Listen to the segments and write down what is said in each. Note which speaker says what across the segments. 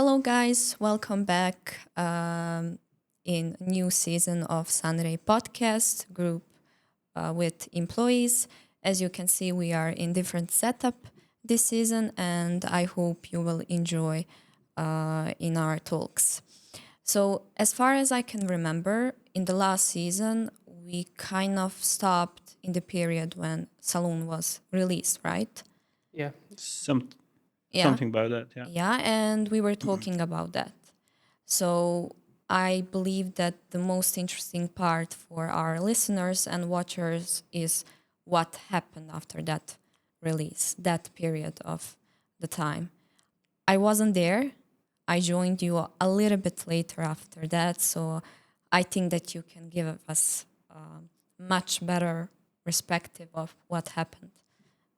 Speaker 1: Hello, guys. Welcome back in new season of Sunray podcast group with employees. As you can see, we are in different setup this season, and I hope you will enjoy in our talks. So, as far as I can remember, in the last season, we kind of stopped in the period when Saloon was released, right?
Speaker 2: Yeah,
Speaker 3: Some
Speaker 1: Yeah.
Speaker 3: something about that, yeah.
Speaker 1: Yeah, and we were talking about that. So I believe that the most interesting part for our listeners and watchers is what happened after that release, that period of the time. I wasn't there. I joined you a little bit later after that. So I think that you can give us much better perspective of what happened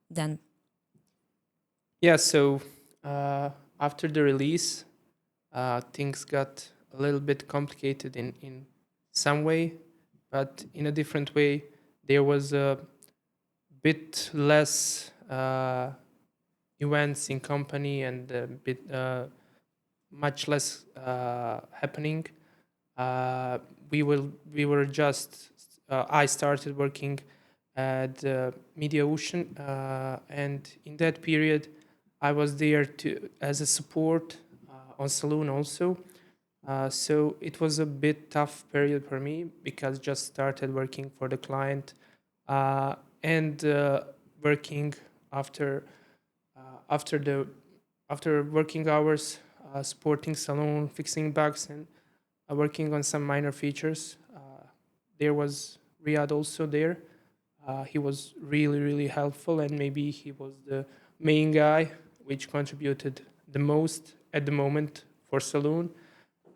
Speaker 1: then.
Speaker 2: yeah. So after the release, things got a little bit complicated in some way, but in a different way, there was a bit less events in company and a bit much less happening. We were just I started working at Media Ocean, and in that period, I was there to as a support on Saloon also. So it was a bit tough period for me because just started working for the client and working after after the after working hours, supporting Saloon, fixing bugs, and working on some minor features. There was Riyad also there. He was really helpful, and maybe he was the main guy which contributed the most at the moment for Saloon.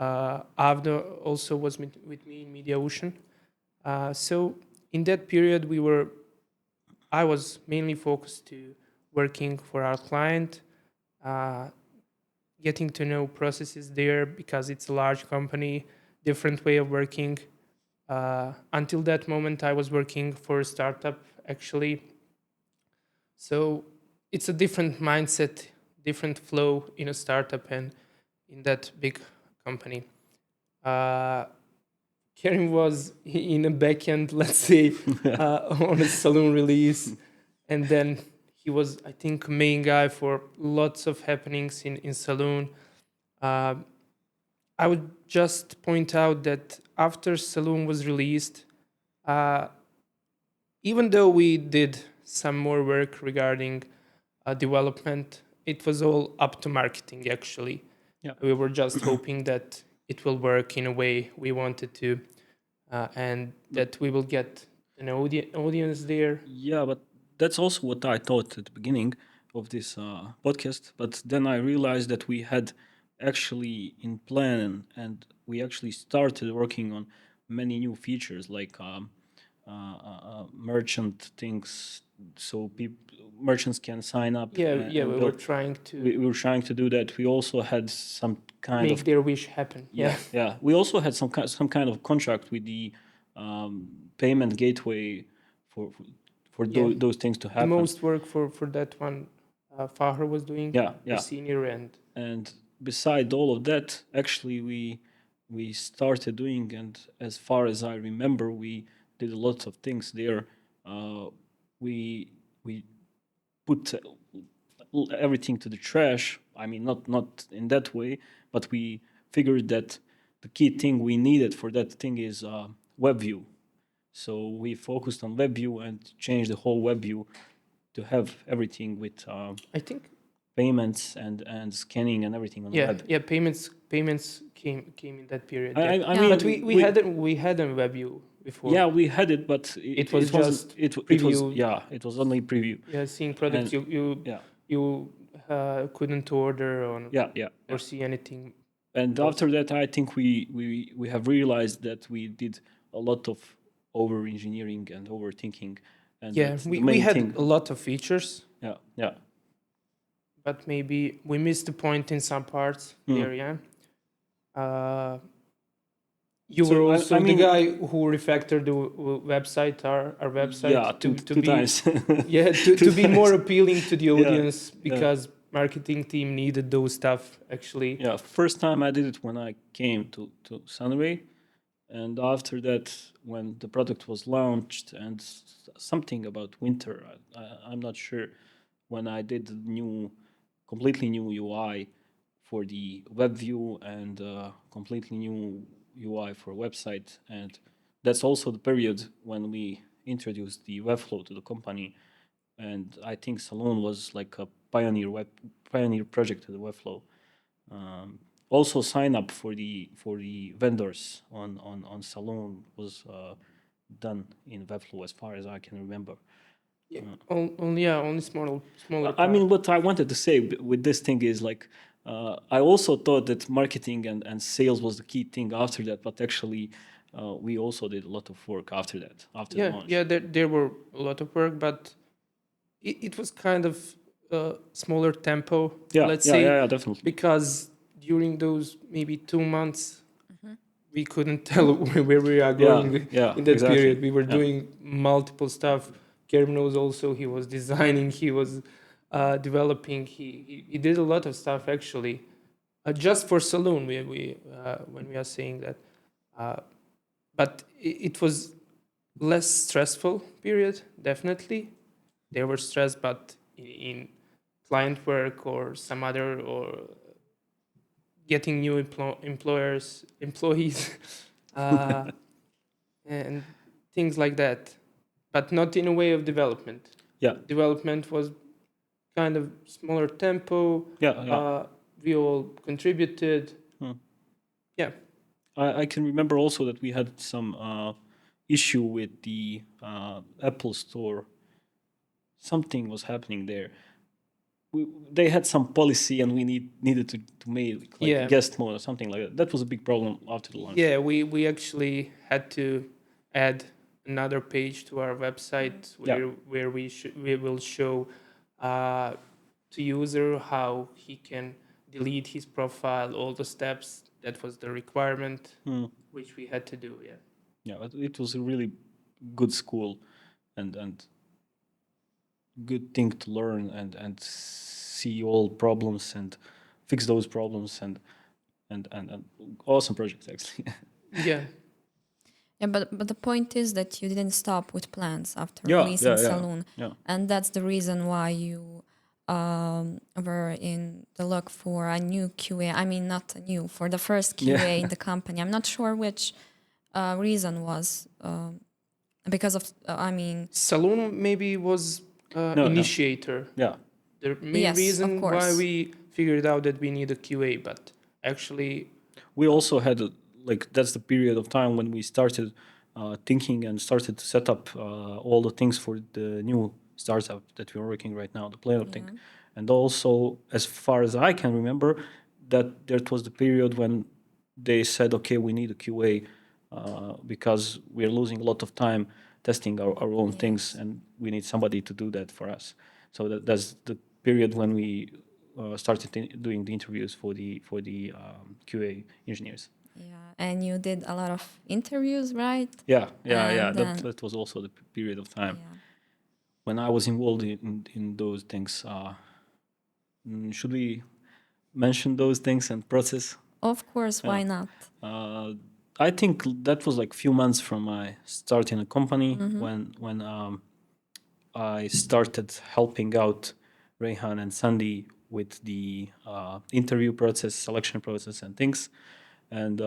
Speaker 2: Avdo also was with me in Media Ocean. So in that period, I was mainly focused to working for our client, uh, getting to know processes there because it's a large company, different way of working. Until that moment, I was working for a startup actually. So it's a different mindset, different flow in a startup and in that big company. Uh, Karim was in a backend, let's say, on a Saloon release, and then he was, I think, main guy for lots of happenings in Saloon. Uh, I would just point out that after Saloon was released, uh, even though we did some more work regarding development, it was all up to marketing actually.
Speaker 3: Yeah.
Speaker 2: We were just hoping that it will work in a way we wanted to, and that we will get an audience there.
Speaker 3: Yeah, but that's also what I thought at the beginning of this podcast. But then I realized that we had actually in plan and we actually started working on many new features like merchant things, so merchants can sign up.
Speaker 2: Yeah, we
Speaker 3: and
Speaker 2: were
Speaker 3: go-
Speaker 2: trying to
Speaker 3: we were trying to do that. We also had some kind
Speaker 2: make
Speaker 3: of
Speaker 2: their wish happen.
Speaker 3: yeah. We also had some kind of contract with the payment gateway for for
Speaker 2: Yeah.
Speaker 3: those things to
Speaker 2: The
Speaker 3: happen.
Speaker 2: most work for that one, Fahar was doing.
Speaker 3: Yeah,
Speaker 2: The
Speaker 3: yeah.
Speaker 2: senior and
Speaker 3: And beside all of that, actually, we started doing, and as far as I remember, we did a lot of things there. We put everything to the trash. I mean, not in that way, but we figured that the key thing we needed for that thing is web view. So we focused on web view and changed the whole web view to have everything with
Speaker 2: I think
Speaker 3: payments and scanning and everything on the web.
Speaker 2: yeah, payments came in that period.
Speaker 3: I
Speaker 1: Yeah.
Speaker 3: mean,
Speaker 2: But we had a web view before.
Speaker 3: yeah, we had it, but
Speaker 2: It was
Speaker 3: wasn't-
Speaker 2: just
Speaker 3: it was
Speaker 2: preview.
Speaker 3: yeah, it was only preview.
Speaker 2: Yeah, seeing products
Speaker 3: And-
Speaker 2: you
Speaker 3: Yeah,
Speaker 2: couldn't order on
Speaker 3: yeah.
Speaker 2: or see anything.
Speaker 3: And after that, I think we have realized that we did a lot of over engineering and overthinking. And
Speaker 2: Yeah,
Speaker 3: that's the
Speaker 2: we
Speaker 3: main
Speaker 2: had
Speaker 3: thing.
Speaker 2: a lot of features,
Speaker 3: Yeah.
Speaker 2: but maybe we missed the point in some parts there. Yeah. You
Speaker 3: So,
Speaker 2: were
Speaker 3: I
Speaker 2: also
Speaker 3: mean-
Speaker 2: the guy who refactored the website, our website,
Speaker 3: Yeah, two
Speaker 2: be
Speaker 3: times.
Speaker 2: to be more appealing to the audience because marketing team needed those stuff actually.
Speaker 3: Yeah, first time I did it when I came to Sunray, and after that, when the product was launched, and something about winter, I'm not sure, when I did the completely new UI for the web view and completely new UI for website, and that's also the period when we introduced the Webflow to the company, and I think Saloon was like a pioneer project to the Webflow. Also, sign up for the vendors on Saloon was done in Webflow, as far as I can remember.
Speaker 2: Yeah, only smaller
Speaker 3: I mean,
Speaker 2: part.
Speaker 3: what I wanted to say with this thing is like, I also thought that marketing and sales was the key thing after that, but actually, we also did a lot of work after that, after the launch.
Speaker 2: There were a lot of work, but it was kind of smaller tempo,
Speaker 3: Yeah,
Speaker 2: let's
Speaker 3: yeah,
Speaker 2: say,
Speaker 3: yeah, yeah, definitely.
Speaker 2: because during those maybe 2 months, we couldn't tell where we are going
Speaker 3: yeah,
Speaker 2: in that
Speaker 3: exactly.
Speaker 2: period. We were
Speaker 3: Yeah.
Speaker 2: doing multiple stuff. Kerm knows also, he was designing, he was developing, he did a lot of stuff actually. Just for Saloon, we when we are saying that. But it was less stressful period, definitely. They were stressed, but in client work or some other, or getting new employees, uh, and things like that, but not in a way of development.
Speaker 3: Yeah,
Speaker 2: Development was kind of smaller tempo.
Speaker 3: yeah, yeah.
Speaker 2: We all contributed.
Speaker 3: Hmm.
Speaker 2: Yeah,
Speaker 3: I can remember also that we had some issue with the Apple Store. Something was happening there. They had some policy, and we needed to make like
Speaker 2: Yeah.
Speaker 3: guest mode or something like that. That was a big problem after the launch.
Speaker 2: yeah. We actually had to add another page to our website where we will show to user how he can delete his profile, all the steps. That was the requirement, which we had to do. Yeah.
Speaker 3: Yeah, but it was a really good school, and good thing to learn, and see all problems and fix those problems, and awesome project actually.
Speaker 2: Yeah.
Speaker 1: Yeah, but the point is that you didn't stop with plans after
Speaker 3: Yeah,
Speaker 1: releasing
Speaker 3: yeah, yeah,
Speaker 1: Saloon,
Speaker 3: yeah.
Speaker 1: and that's the reason why you were in the look for a new QA. I mean, not a new, for the first QA
Speaker 3: Yeah.
Speaker 1: in the company. I'm not sure which reason was because of. I mean,
Speaker 2: Saloon maybe was
Speaker 3: No.
Speaker 2: initiator.
Speaker 3: Yeah.
Speaker 2: The main
Speaker 1: Yes, of
Speaker 2: reason why
Speaker 1: course.
Speaker 2: we figured out that we need a QA, but actually,
Speaker 3: We also had like, that's the period of time when we started thinking and started to set up all the things for the new startup that we're working right now, the player thing. And also, as far as I can remember, that was the period when they said, okay, we need a QA because we're losing a lot of time testing our own things, and we need somebody to do that for us. So that's the period when we started doing the interviews for the QA engineers.
Speaker 1: Yeah, and you did a lot of interviews, right?
Speaker 3: Yeah.
Speaker 1: And then,
Speaker 3: That was also the period of time
Speaker 1: yeah.
Speaker 3: when I was involved in those things. Should we mention those things and process?
Speaker 1: Of course, why not?
Speaker 3: I think that was like few months from my start in a company when I started helping out Rehan and Sandy with the interview process, selection process, and things. And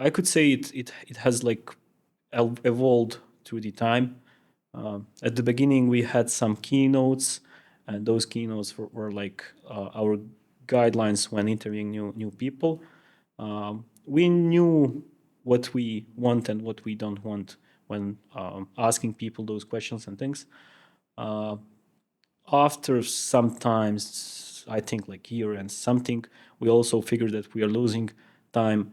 Speaker 3: I could say it has like evolved through the time. At the beginning, we had some keynotes, and those keynotes were like our guidelines when interviewing new people. We knew what we want and what we don't want when asking people those questions and things. After sometimes, I think like year and something, we also figured that we are losing time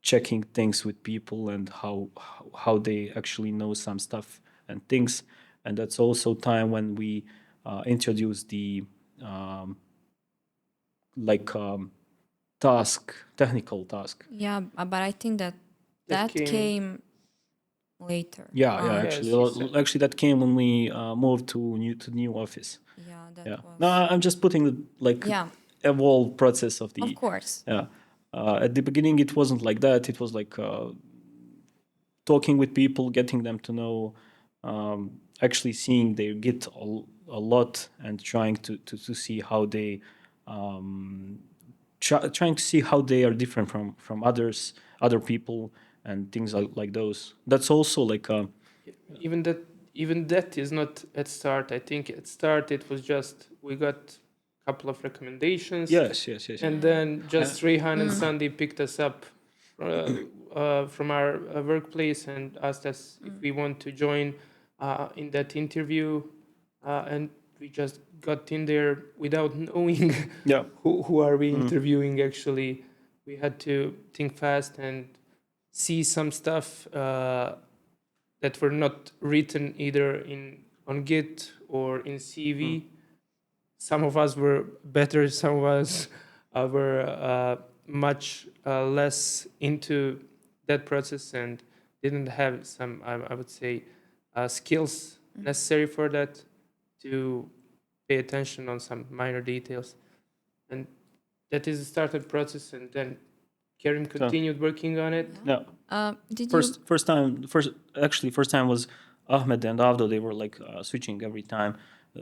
Speaker 3: checking things with people and how they actually know some stuff and things. And that's also time when we introduced the um, like technical task.
Speaker 1: Yeah, but I think that
Speaker 2: That
Speaker 1: that
Speaker 2: came-
Speaker 1: came later.
Speaker 3: Yeah,
Speaker 1: right?
Speaker 3: actually,
Speaker 2: Yes, he said.
Speaker 3: actually that came when we moved to new office.
Speaker 1: Yeah, that
Speaker 3: Yeah.
Speaker 1: was.
Speaker 3: No, I'm just putting the like
Speaker 1: Yeah,
Speaker 3: a whole process of
Speaker 1: of
Speaker 3: the
Speaker 1: course.
Speaker 3: yeah. At the beginning, it wasn't like that. It was like talking with people, getting them to know, actually seeing their Git a lot, and trying to see how they trying to see how they are different from other people, and things like those. That's also like
Speaker 2: Even that, even that is not at start. I think at start it was just we got a couple of recommendations,
Speaker 3: yes.
Speaker 2: and then just Rehan and
Speaker 1: Mm.
Speaker 2: Sandy picked us up from our workplace and asked us if we want to join in that interview, and we just got in there without knowing
Speaker 3: Yeah.
Speaker 2: who are we interviewing. Actually, we had to think fast and see some stuff that were not written either in on Git or in CV. Some of us were better, some of us were much less into that process and didn't have some, I would say, skills necessary for that, to pay attention on some minor details. And that is a started process, and then Karim continued working on it.
Speaker 3: Yeah.
Speaker 1: Did you?
Speaker 3: First time was Ahmed and Avdo. They were like switching every time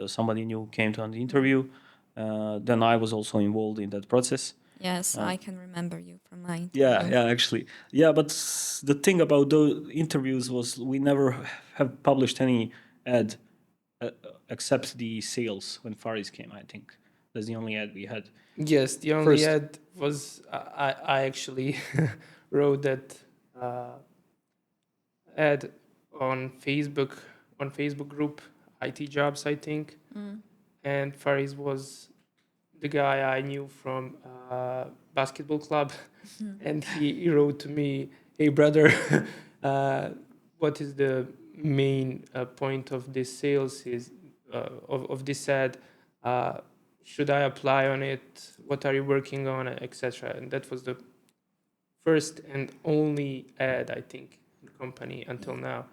Speaker 3: somebody new came to an interview. Then I was also involved in that process.
Speaker 1: Yes, I can remember you from my
Speaker 3: Yeah,
Speaker 1: interview.
Speaker 3: yeah, actually, yeah. But the thing about those interviews was we never have published any ad except the sales when Faris came. I think that's the only ad we had.
Speaker 2: Yes, the only
Speaker 3: First.
Speaker 2: ad was I actually wrote that ad on Facebook group IT jobs, I think, and Faris was the guy I knew from basketball club, and he wrote to me, "Hey brother, what is the main point of this sales is of this ad? Should I apply on it? What are you working on, etc." And that was the first and only ad, I think, in the company until now.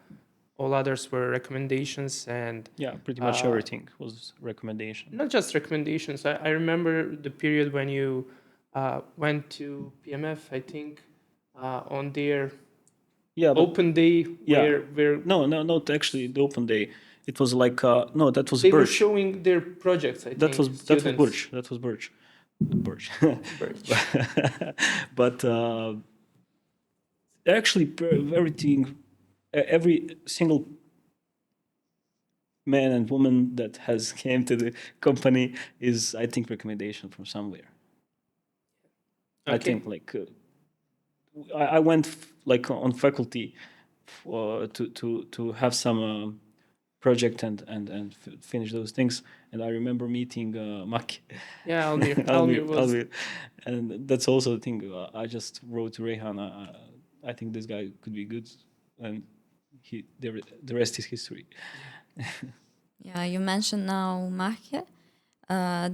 Speaker 2: All others were recommendations and
Speaker 3: Yeah, pretty much everything was recommendation.
Speaker 2: not just recommendations. I remember the period when you went to PMF, I think, on their
Speaker 3: Yeah, but
Speaker 2: open day,
Speaker 3: yeah,
Speaker 2: where
Speaker 3: no. Actually, the open day, it was like no, that was
Speaker 2: they were
Speaker 3: Birch.
Speaker 2: showing their projects. I think
Speaker 3: That was
Speaker 2: students.
Speaker 3: Birch. That was Birch. Birch.
Speaker 2: Birch.
Speaker 3: But actually, everything, every single man and woman that has came to the company is, I think, recommendation from somewhere. I
Speaker 2: Okay.
Speaker 3: think like I went like on faculty to have some project and finish those things. And I remember meeting Maki.
Speaker 2: Yeah, Almir was.
Speaker 3: Almir. And that's also the thing. I just wrote to Rehan. I think this guy could be good, and the rest is history.
Speaker 1: Yeah, you mentioned now Mahke.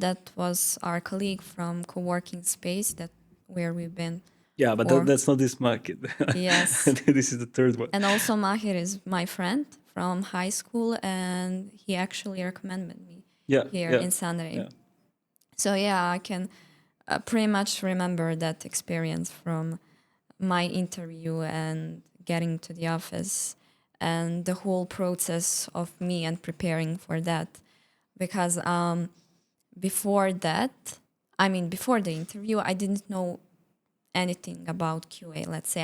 Speaker 1: That was our colleague from co-working space that where we've been.
Speaker 3: Yeah, but
Speaker 1: Or-
Speaker 3: that's not this market.
Speaker 1: Yes.
Speaker 3: This is the third one.
Speaker 1: And also Mahir is my friend from high school, and he actually recommended me
Speaker 3: Yeah,
Speaker 1: here
Speaker 3: yeah,
Speaker 1: in Sunray.
Speaker 3: yeah.
Speaker 1: So yeah, I can pretty much remember that experience from my interview and getting to the office and the whole process of me and preparing for that. Because before that, before the interview, I didn't know anything about QA, let's say.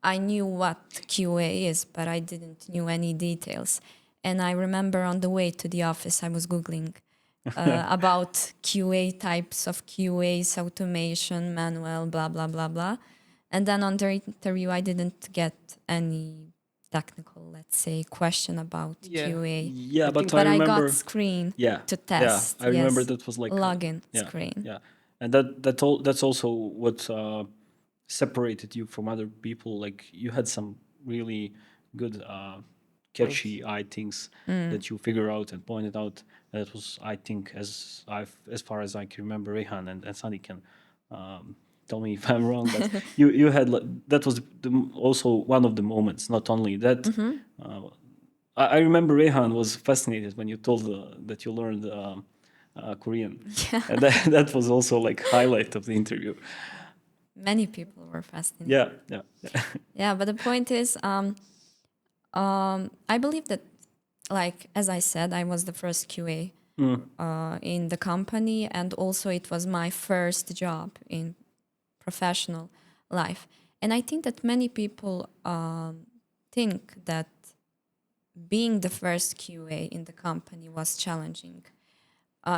Speaker 1: I knew what QA is, but I didn't knew any details. And I remember on the way to the office, I was Googling about QA types of QAs, automation, manual, blah, blah, blah, blah. And then on the interview, I didn't get any technical, let's say, question about
Speaker 2: Yeah.
Speaker 1: QA.
Speaker 3: Yeah, but
Speaker 1: But
Speaker 3: I
Speaker 1: I
Speaker 3: remember.
Speaker 1: got screen
Speaker 3: Yeah,
Speaker 1: to test.
Speaker 3: Yeah, I remember
Speaker 1: yes.
Speaker 3: that was like
Speaker 1: Login
Speaker 3: yeah,
Speaker 1: screen.
Speaker 3: Yeah, and that's also what separated you from other people. Like you had some really good catchy eye things that you figure out and pointed out. That was, I think, as far as I can remember, Rehan and Sunny can tell me if I'm wrong, but you had that was also one of the moments. Not only that, I remember Rehan was fascinated when you told that you learned Korean, and that was also like highlight of the interview.
Speaker 1: Many people were fascinated.
Speaker 3: Yeah, yeah.
Speaker 1: Yeah, but the point is, I believe that, like as I said, I was the first QA in the company, and also it was my first job in professional life. And I think that many people think that being the first QA in the company was challenging.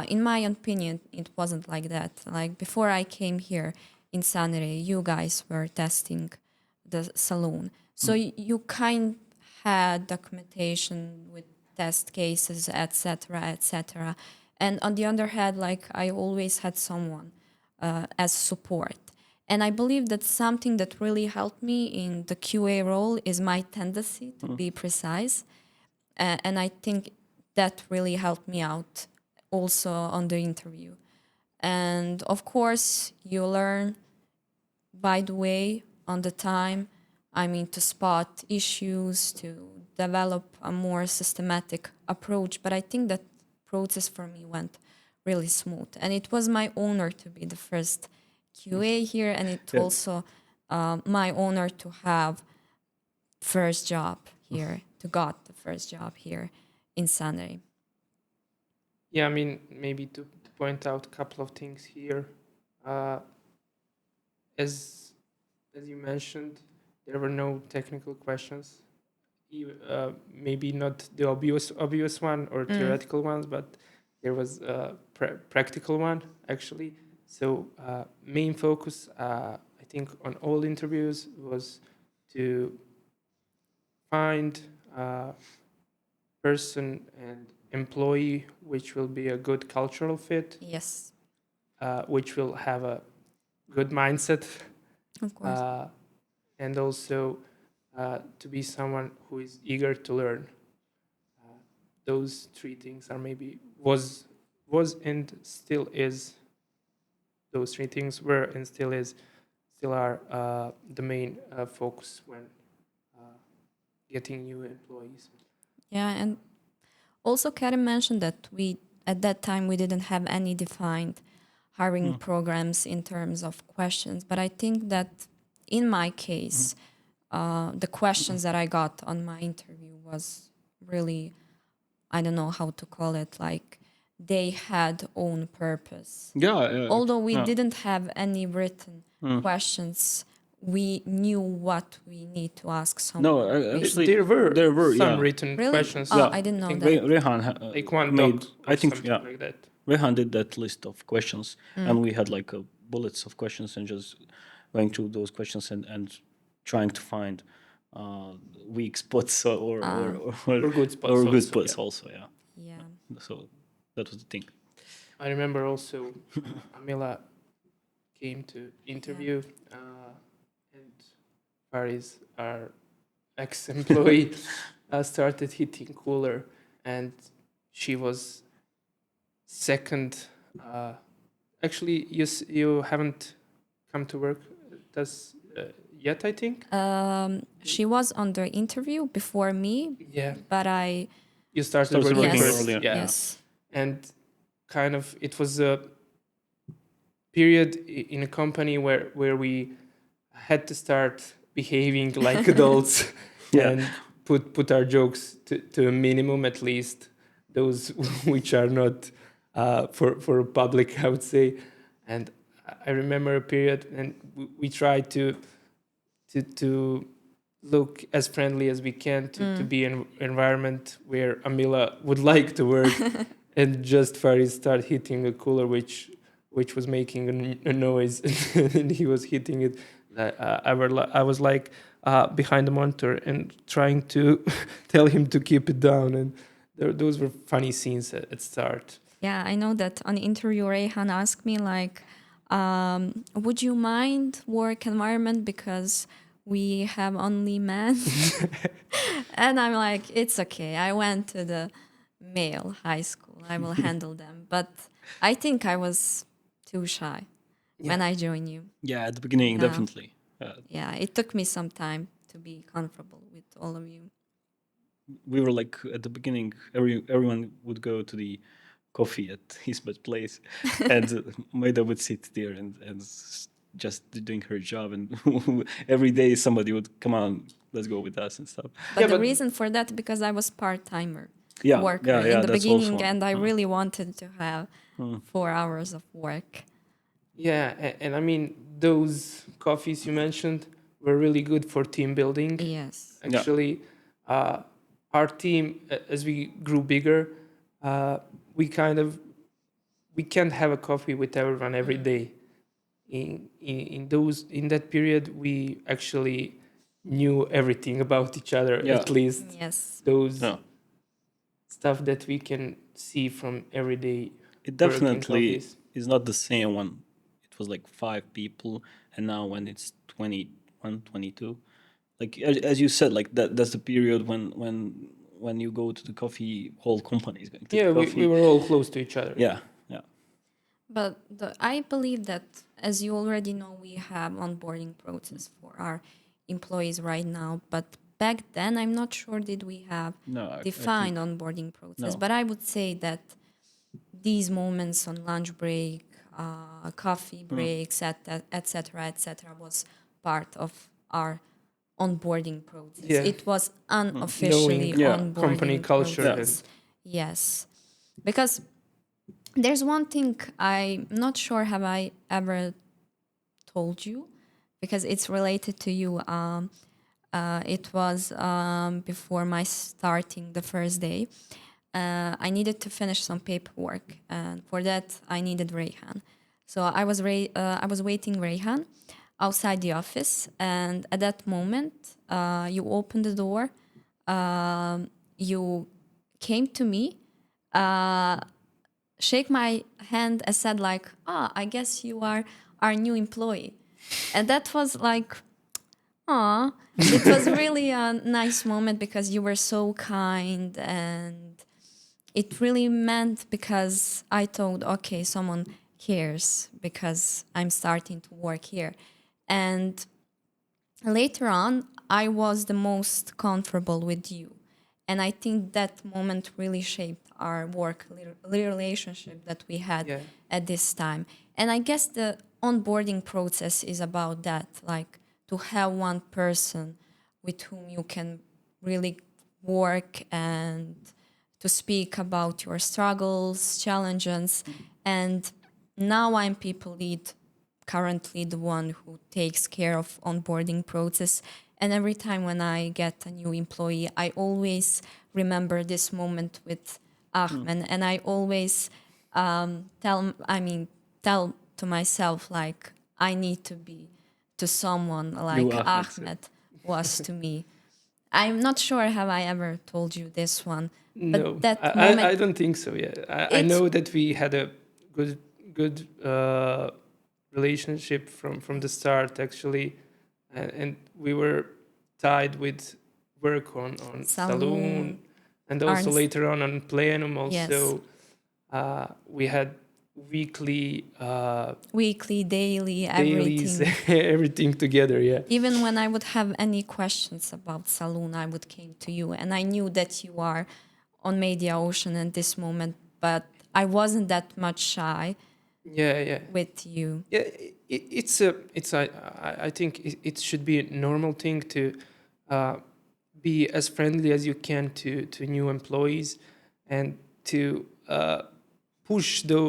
Speaker 1: In my opinion, it wasn't like that. Like before I came here in Sunray, you guys were testing the saloon. So you kind had documentation with test cases, etc., etc. And on the other hand, like I always had someone as support. And I believe that something that really helped me in the QA role is my tendency to be precise. And I think that really helped me out also on the interview. And of course, you learn by the way on the time. I mean, to spot issues, to develop a more systematic approach. But I think that process for me went really smooth. And it was my honor to be the first QA here, and it
Speaker 3: Yeah.
Speaker 1: also my honor to have first job here, to got the first job here in Sunray.
Speaker 2: Yeah, I mean, maybe to point out a couple of things here. Uh, as as you mentioned, there were no technical questions. Maybe not the obvious one or theoretical ones, but there was a practical one actually. So main focus, I think, on all interviews was to find a person and employee which will be a good cultural fit,
Speaker 1: Yes,
Speaker 2: which will have a good mindset,
Speaker 1: of course.
Speaker 2: and also to be someone who is eager to learn. Those three things are maybe was and still is. Those three things were and still are the main focus when getting new employees.
Speaker 1: Yeah, and also Karen mentioned that we at that time we didn't have any defined hiring programs in terms of questions, but I think that in my case, the questions that I got on my interview was really, I don't know how to call it, like they had own purpose.
Speaker 3: Yeah,
Speaker 1: Although we
Speaker 3: yeah.
Speaker 1: didn't have any written questions, we knew what we need to ask someone.
Speaker 3: No, actually,
Speaker 2: There were some
Speaker 3: yeah.
Speaker 2: written
Speaker 1: Really?
Speaker 2: questions.
Speaker 1: Oh,
Speaker 3: Yeah.
Speaker 1: I didn't know
Speaker 2: think
Speaker 1: that.
Speaker 3: Rehan
Speaker 2: like one
Speaker 3: made,
Speaker 2: doc
Speaker 3: I
Speaker 2: or
Speaker 3: think,
Speaker 2: something
Speaker 3: yeah,
Speaker 2: like that.
Speaker 3: Rehan did that list of questions, and we had like bullets of questions and just going through those questions and trying to find weak spots
Speaker 2: Or good spots
Speaker 3: or good
Speaker 2: also,
Speaker 3: spots
Speaker 2: yeah.
Speaker 3: also. Yeah.
Speaker 1: Yeah.
Speaker 3: So that was the thing.
Speaker 2: I remember also Amila came to interview, and Faris, our ex-employee, started hitting cooler, and she was second. Actually, you haven't come to work yet, I think.
Speaker 1: She was on the interview before me,
Speaker 2: Yeah,
Speaker 1: but I
Speaker 2: you started
Speaker 3: Started
Speaker 2: working
Speaker 3: working
Speaker 1: yes,
Speaker 2: first.
Speaker 3: earlier.
Speaker 2: Yeah,
Speaker 1: yes.
Speaker 2: and kind of it was a period in a company where we had to start behaving like adults
Speaker 3: Yeah.
Speaker 2: and put our jokes to a minimum, at least those which are not for public, I would say. And I remember a period, and we tried to look as friendly as we can to be in an environment where Amila would like to work, and just Faris start hitting a cooler which was making a noise, and he was hitting it. I was like behind the monitor and trying to tell him to keep it down, and those were funny scenes at start.
Speaker 1: Yeah, I know that on the interview, Rayhan asked me like, would you mind work environment because we have only men? And I'm like, it's okay. I went to the male high school. I will handle them. But I think I was too shy when I joined you.
Speaker 3: Yeah, at the beginning,
Speaker 1: Yeah.
Speaker 3: definitely.
Speaker 1: Yeah, it took me some time to be comfortable with all of you.
Speaker 3: we were like at the beginning, everyone would go to the coffee at Ismet's place, and Maida would sit there and just doing her job, and every day somebody would come on, let's go with us and stuff.
Speaker 1: But
Speaker 2: Yeah,
Speaker 1: the
Speaker 2: but
Speaker 1: reason for that because I was part-timer
Speaker 3: Yeah,
Speaker 1: worker in the
Speaker 3: that's
Speaker 1: beginning,
Speaker 3: also.
Speaker 1: and I really wanted to have
Speaker 3: Hmm.
Speaker 1: 4 hours of work.
Speaker 2: yeah, and I mean those coffees you mentioned were really good for team building.
Speaker 1: Yes.
Speaker 2: Actually, our team, as we grew bigger, uh, we kind of we can't have a coffee with everyone every day. In that period, we actually knew everything about each other.
Speaker 3: Yeah.
Speaker 2: At least
Speaker 1: Yes.
Speaker 2: those
Speaker 3: Yeah.
Speaker 2: stuff that we can see from everyday
Speaker 3: It
Speaker 2: working
Speaker 3: definitely
Speaker 2: coffees.
Speaker 3: is not the same when it was like 5 people, and now when it's 21, 22. Like as you said, like that's the period when you go to the coffee, whole company is going to the
Speaker 2: Yeah, we
Speaker 3: coffee.
Speaker 2: were all close to each other.
Speaker 3: Yeah, yeah.
Speaker 1: But I believe that, as you already know, we have onboarding process for our employees right now. But back then, I'm not sure did we have
Speaker 3: No, I
Speaker 1: defined
Speaker 3: think
Speaker 1: onboarding process.
Speaker 3: no.
Speaker 1: But I would say that these moments on lunch break, coffee breaks, et cetera, was part of our onboarding process.
Speaker 2: Yeah.
Speaker 1: It was
Speaker 2: Knowing
Speaker 1: unofficially
Speaker 3: Yeah.
Speaker 2: company
Speaker 1: onboarding
Speaker 2: culture
Speaker 1: process. Yes, because there's one thing I'm not sure have I ever told you, because it's related to you. It was before my starting the first day. I needed to finish some paperwork, and for that I needed Rayhan. So I was waiting Rayhan outside the office, and at that moment, you opened the door. You came to me, shake my hand, and said like, I guess you are our new employee," and that was like, ah, it was really a nice moment because you were so kind, and it really meant, because I thought, okay, someone cares because I'm starting to work here. And later on, I was the most comfortable with you. And I think that moment really shaped our work relationship that we had
Speaker 2: Yeah.
Speaker 1: at this time. And I guess the onboarding process is about that, like to have one person with whom you can really work and to speak about your struggles, challenges. And now I'm people lead, currently the one who takes care of onboarding process. And every time when I get a new employee, I always remember this moment with Ahmed, and I always tell to myself like I need to be to someone like
Speaker 3: Ahmed, so-
Speaker 1: Ahmed was to me. I'm not sure have I ever told you this one, but
Speaker 2: No,
Speaker 1: that
Speaker 2: I
Speaker 1: moment,
Speaker 2: don't think so. Yeah, I
Speaker 1: It's-
Speaker 2: know that we had a good relationship from the start actually, and we were tied with work on Saloon, and also
Speaker 1: Arns-
Speaker 2: later on Plenum.
Speaker 1: Yes.
Speaker 2: Also, we had weekly
Speaker 1: weekly, daily,
Speaker 2: dailies,
Speaker 1: everything.
Speaker 2: everything together. Yeah.
Speaker 1: Even when I would have any questions about Saloon, I would came to you, and I knew that you are on Media Ocean at this moment, but I wasn't that much shy
Speaker 2: Yeah.
Speaker 1: with you.
Speaker 2: Yeah, I think it should be a normal thing to be as friendly as you can to new employees, and to push the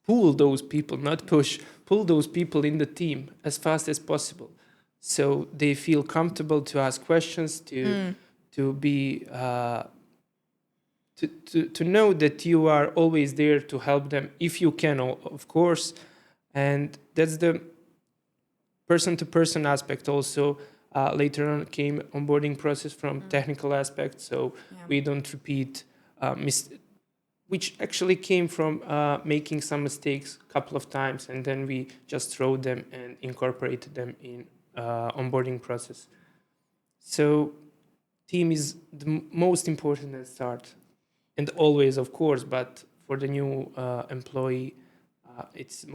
Speaker 2: pull those people, not push, pull those people in the team as fast as possible, so they feel comfortable to ask questions, to be to know that you are always there to help them if you can, of course. And that's the person-to-person aspect also. Later on came onboarding process from technical aspects, so we don't repeat which actually came from making some mistakes a couple of times, and then we just wrote them and incorporated them in onboarding process. So team is the most important at the start, and always, of course, but for the new employee, it's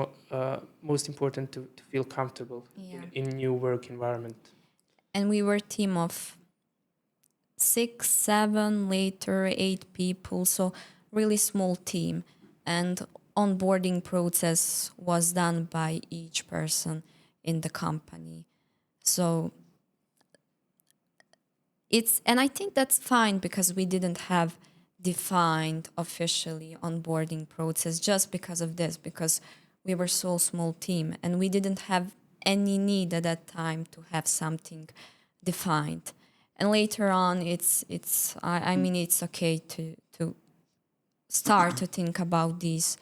Speaker 2: most important to feel comfortable
Speaker 1: Yeah.
Speaker 2: in new work environment.
Speaker 1: And we were team of 6, 7, later 8 people. So really small team. And onboarding process was done by each person in the company. So and I think that's fine because we didn't have defined officially onboarding process just because of this, because we were so small team and we didn't have any need at that time to have something defined. And later on, I mean it's okay to start to think about these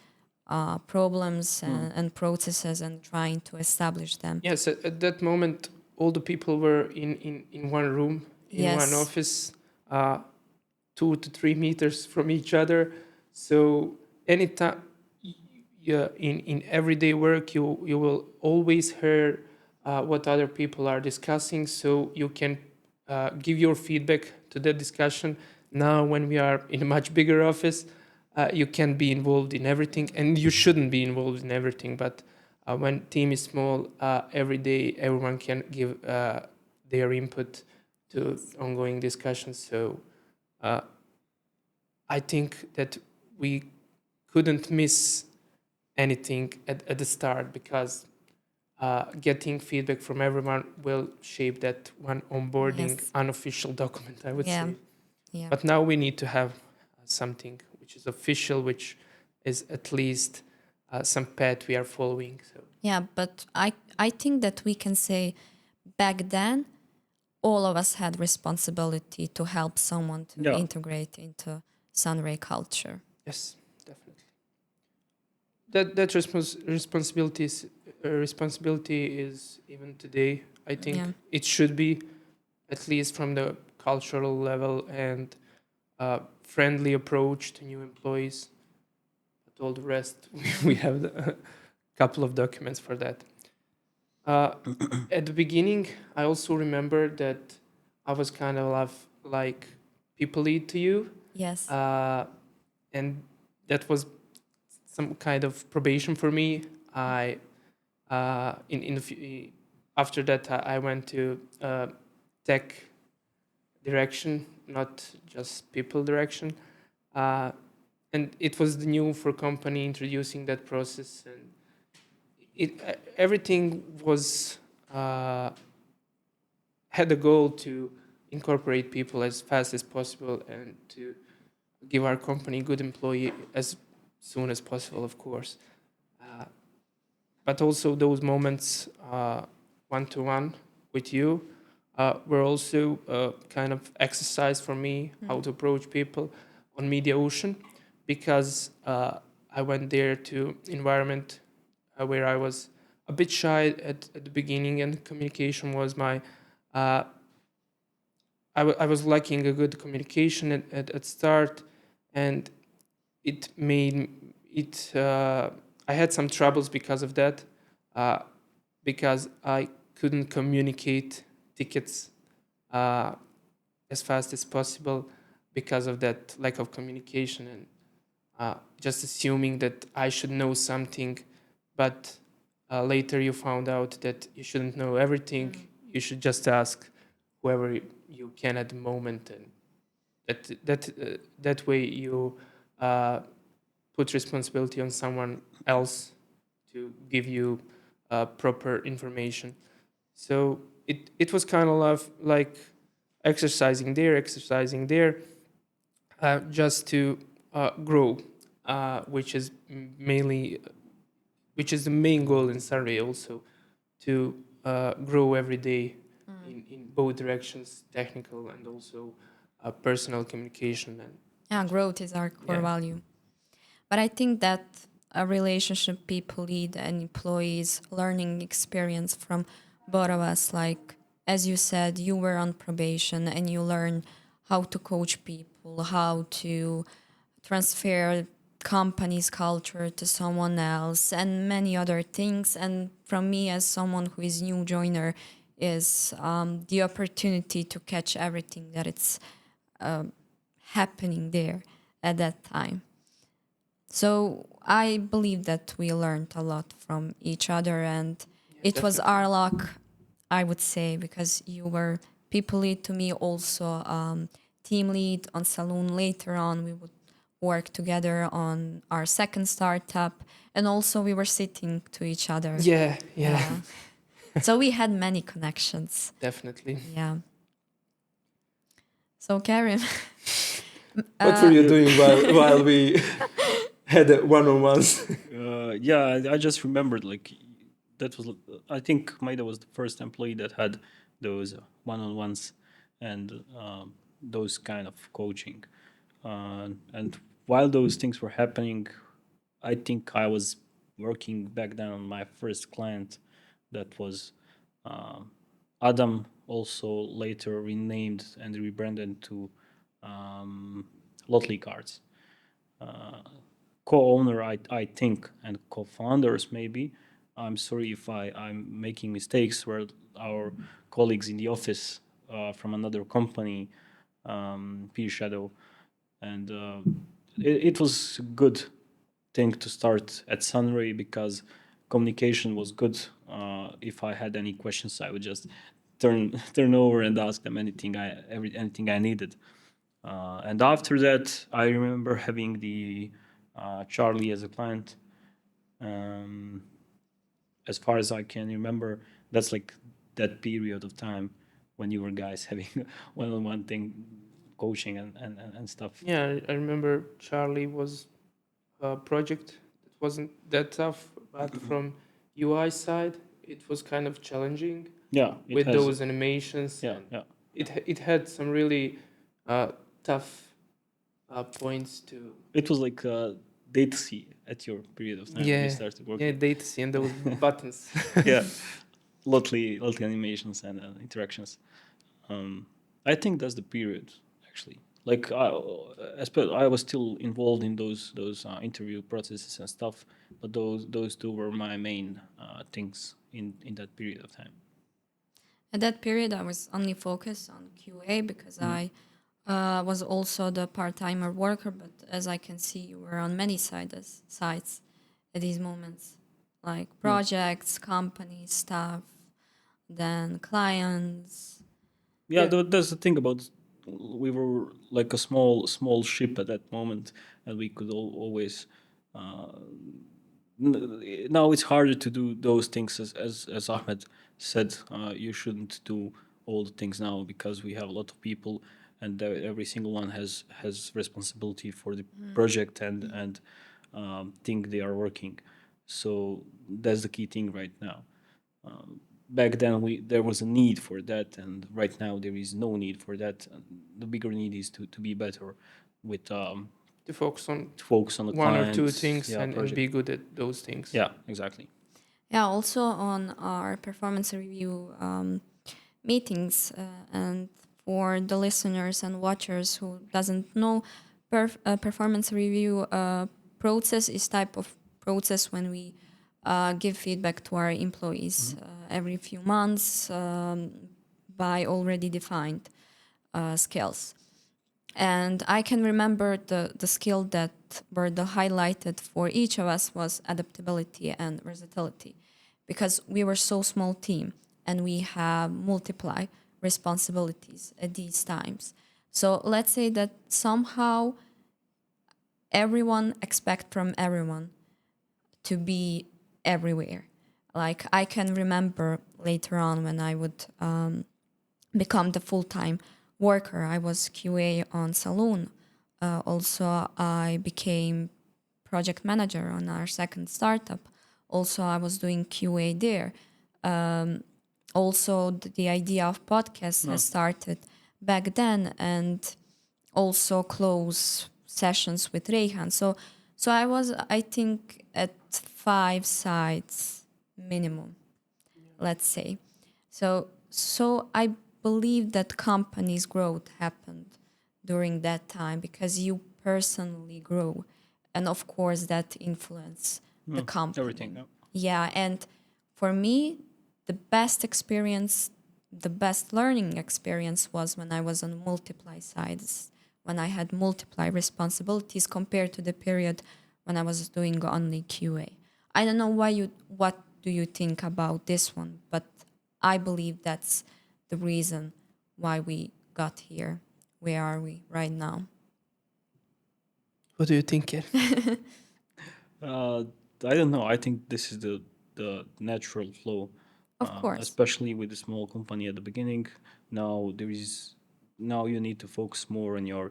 Speaker 1: problems and processes and trying to establish them.
Speaker 2: Yes, at that moment, all the people were in one room, in one
Speaker 1: Yes.
Speaker 2: office, 2 to 3 meters from each other. So anytime, yeah, in everyday work, you will always hear what other people are discussing, so you can give your feedback to that discussion. Now, when we are in a much bigger office, you can be involved in everything, and you shouldn't be involved in everything. But when team is small, every day everyone can give their input to ongoing discussions. So I think that we couldn't miss anything at the start, because getting feedback from everyone will shape that one onboarding
Speaker 1: Yes.
Speaker 2: unofficial document, I would
Speaker 1: Yeah.
Speaker 2: say.
Speaker 1: Yeah.
Speaker 2: But now we need to have something which is official, which is at least some path we are following. So
Speaker 1: Yeah, but I think that we can say back then all of us had responsibility to help someone to
Speaker 3: Yeah.
Speaker 1: integrate into sunray culture.
Speaker 2: yes, definitely. Responsibility is even today. I think
Speaker 1: Yeah.
Speaker 2: it should be, at least from the cultural level, and friendly approach to new employees. But all the rest, we have a couple of documents for that. Uh, at the beginning, I also remember that I was kind of like people lead to you,
Speaker 1: Yes.
Speaker 2: and that was some kind of probation for me. I in the after that I went to tech direction, not just people direction, uh, and it was the new for company introducing that process, and everything was had the goal to incorporate people as fast as possible and to give our company good employee as soon as possible, of course. Uh, but also those moments one to one with you were also kind of exercise for me how to approach people on Media Ocean, because I went there to environment where I was a bit shy at the beginning, and communication was my uh, I was lacking a good communication at start, and it made it I had some troubles because of that, uh, because I couldn't communicate tickets uh, as fast as possible because of that lack of communication, and just assuming that I should know something, but later you found out that you shouldn't know everything. You should just ask whoever you can at the moment, and that way you uh, put responsibility on someone else to give you proper information. So it was kind of like exercising there, just to grow, which is mainly which is the main goal in Sunray also, to grow every day in both directions, technical and also personal communication. And
Speaker 1: Yeah, growth is our core
Speaker 2: yeah,
Speaker 1: value. But I think that a relationship people lead and employees learning experience from both of us, like as you said, you were on probation and you learn how to coach people, how to transfer company's culture to someone else and many other things. And from me as someone who is new joiner is the opportunity to catch everything that it's happening there at that time. So I believe that we learned a lot from each other, and
Speaker 2: yeah,
Speaker 1: it was
Speaker 2: definitely.
Speaker 1: our luck, I would say, because you were people lead to me also team lead on Saloon. Later on, we would work together on our second startup, and also we were sitting to each other.
Speaker 2: Yeah,
Speaker 1: Yeah. So we had many connections.
Speaker 2: definitely.
Speaker 1: Yeah. So Karim,
Speaker 4: What were you doing while we had one-on-ones?
Speaker 3: Yeah, I just remembered like that was I think Maida was the first employee that had those one-on-ones and those kind of coaching. And while those things were happening, I think I was working back then on my first client that was Adam, also later renamed and rebranded to Lotley Cards. Co-owner, I think, and co-founders maybe. I'm sorry if I'm making mistakes. Were our colleagues in the office from another company, Peer Shadow, and it was a good thing to start at Sunray because communication was good. If I had any questions, I would just turn over and ask them anything I needed. And after that, I remember having the Charlie as a client. Um, as far as I can remember, that's like that period of time when you were guys having one-on-one thing, coaching and stuff.
Speaker 2: Yeah, I remember Charlie was a project that wasn't that tough, but from UI side, it was kind of challenging
Speaker 3: Yeah, it
Speaker 2: with
Speaker 3: has.
Speaker 2: those animations.
Speaker 3: Yeah,
Speaker 2: And
Speaker 3: yeah.
Speaker 2: it had some really tough points to
Speaker 3: It was like data C at your period of time when you started
Speaker 2: yeah
Speaker 3: working.
Speaker 2: data and those buttons.
Speaker 3: Yeah, lotly animations and interactions. I think that's the period actually. Like I was still involved in those interview processes and stuff, but those two were my main things in that period of time.
Speaker 1: at that period, I was only focused on QA because I was also the part-timer worker. But as I can see, you were on many sites at these moments, like projects, companies, staff, then clients.
Speaker 3: Yeah,
Speaker 2: Yeah.
Speaker 3: that's the thing about we were like a small ship at that moment, and we could always. Now it's harder to do those things as Ahmed said. You shouldn't do all the things now because we have a lot of people, and every single one has responsibility for the project and thing they are working. So that's the key thing right now. Back then there was a need for that, and right now there is no need for that. And the bigger need is to be better with
Speaker 2: To focus on
Speaker 3: to focus on the
Speaker 2: one or two
Speaker 3: clients,
Speaker 2: things
Speaker 3: yeah,
Speaker 2: and
Speaker 3: project.
Speaker 2: be good at those things.
Speaker 3: Yeah, exactly.
Speaker 1: Yeah, also on our performance review meetings, and for the listeners and watchers who doesn't know, performance review process is type of process when we give feedback to our employees every few months by already defined skills. And I can remember the skill that were the highlighted for each of us was adaptability and versatility, because we were so small team and we have multiply responsibilities at these times. So let's say that somehow everyone expect from everyone to be everywhere. Like I can remember later on when I would become the full-time worker. I was QA on Saloon. Also, I became project manager on our second startup. Also, I was doing QA there. Also, the idea of podcasts has started back then, and also close sessions with Rayhan. So I was, I think, at 5 sites minimum, let's say. So I believe that companies' growth happened during that time because you personally grow, and of course that influence the company.
Speaker 3: Everything. Yeah.
Speaker 1: Yeah, and for me, the best experience, the best learning experience was when I was on multiply sides, when I had multiply responsibilities compared to the period when I was doing only QA. I don't know what do you think about this one, but I believe that's the reason why we got here where are we right now.
Speaker 2: What do you think, Ken?
Speaker 3: I don't know. I think this is the natural flow,
Speaker 1: Of course.
Speaker 3: especially with a small company at the beginning. Now you need to focus more on your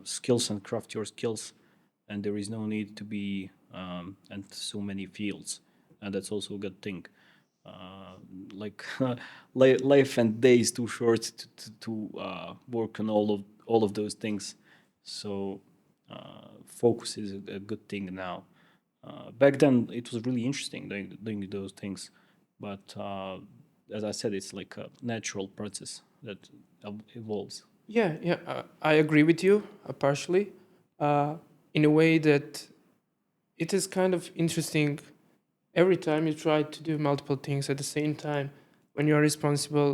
Speaker 3: skills and craft your skills, and there is no need to be and so many fields, and that's also a good thing. Uh, like life and day is too short to work on all of those things. So focus is a good thing now. Back then, it was really interesting doing those things, but as I said, it's like a natural process that evolves.
Speaker 2: Yeah, I agree with you partially. In a way that it is kind of interesting every time you try to do multiple things at the same time when you are responsible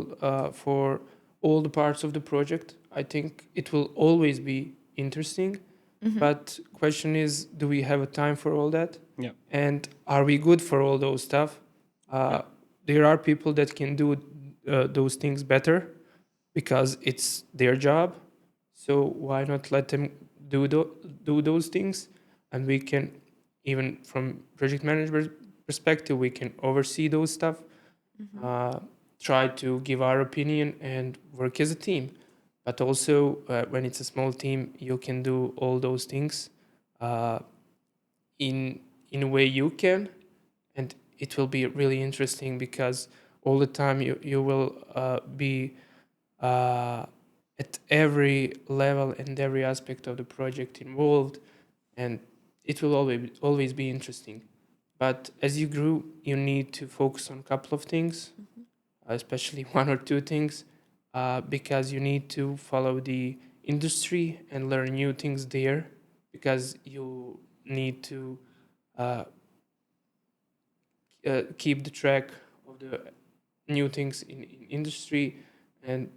Speaker 2: for all the parts of the project. I think it will always be interesting, but question is, do we have a time for all that?
Speaker 3: Yeah.
Speaker 2: And are we good for all those stuff? There are people that can do those things better because it's their job. So why not let them do those things? And we can, even from project management perspective, we can oversee those stuff, try to give our opinion and work as a team. But also, when it's a small team, you can do all those things uh, in a way you can, and it will be really interesting because all the time you will be at every level and every aspect of the project involved, and it will always be interesting. But as you grew, you need to focus on a couple of things, especially one or two things, because you need to follow the industry and learn new things there, because you need to uh, keep the track of the new things in industry and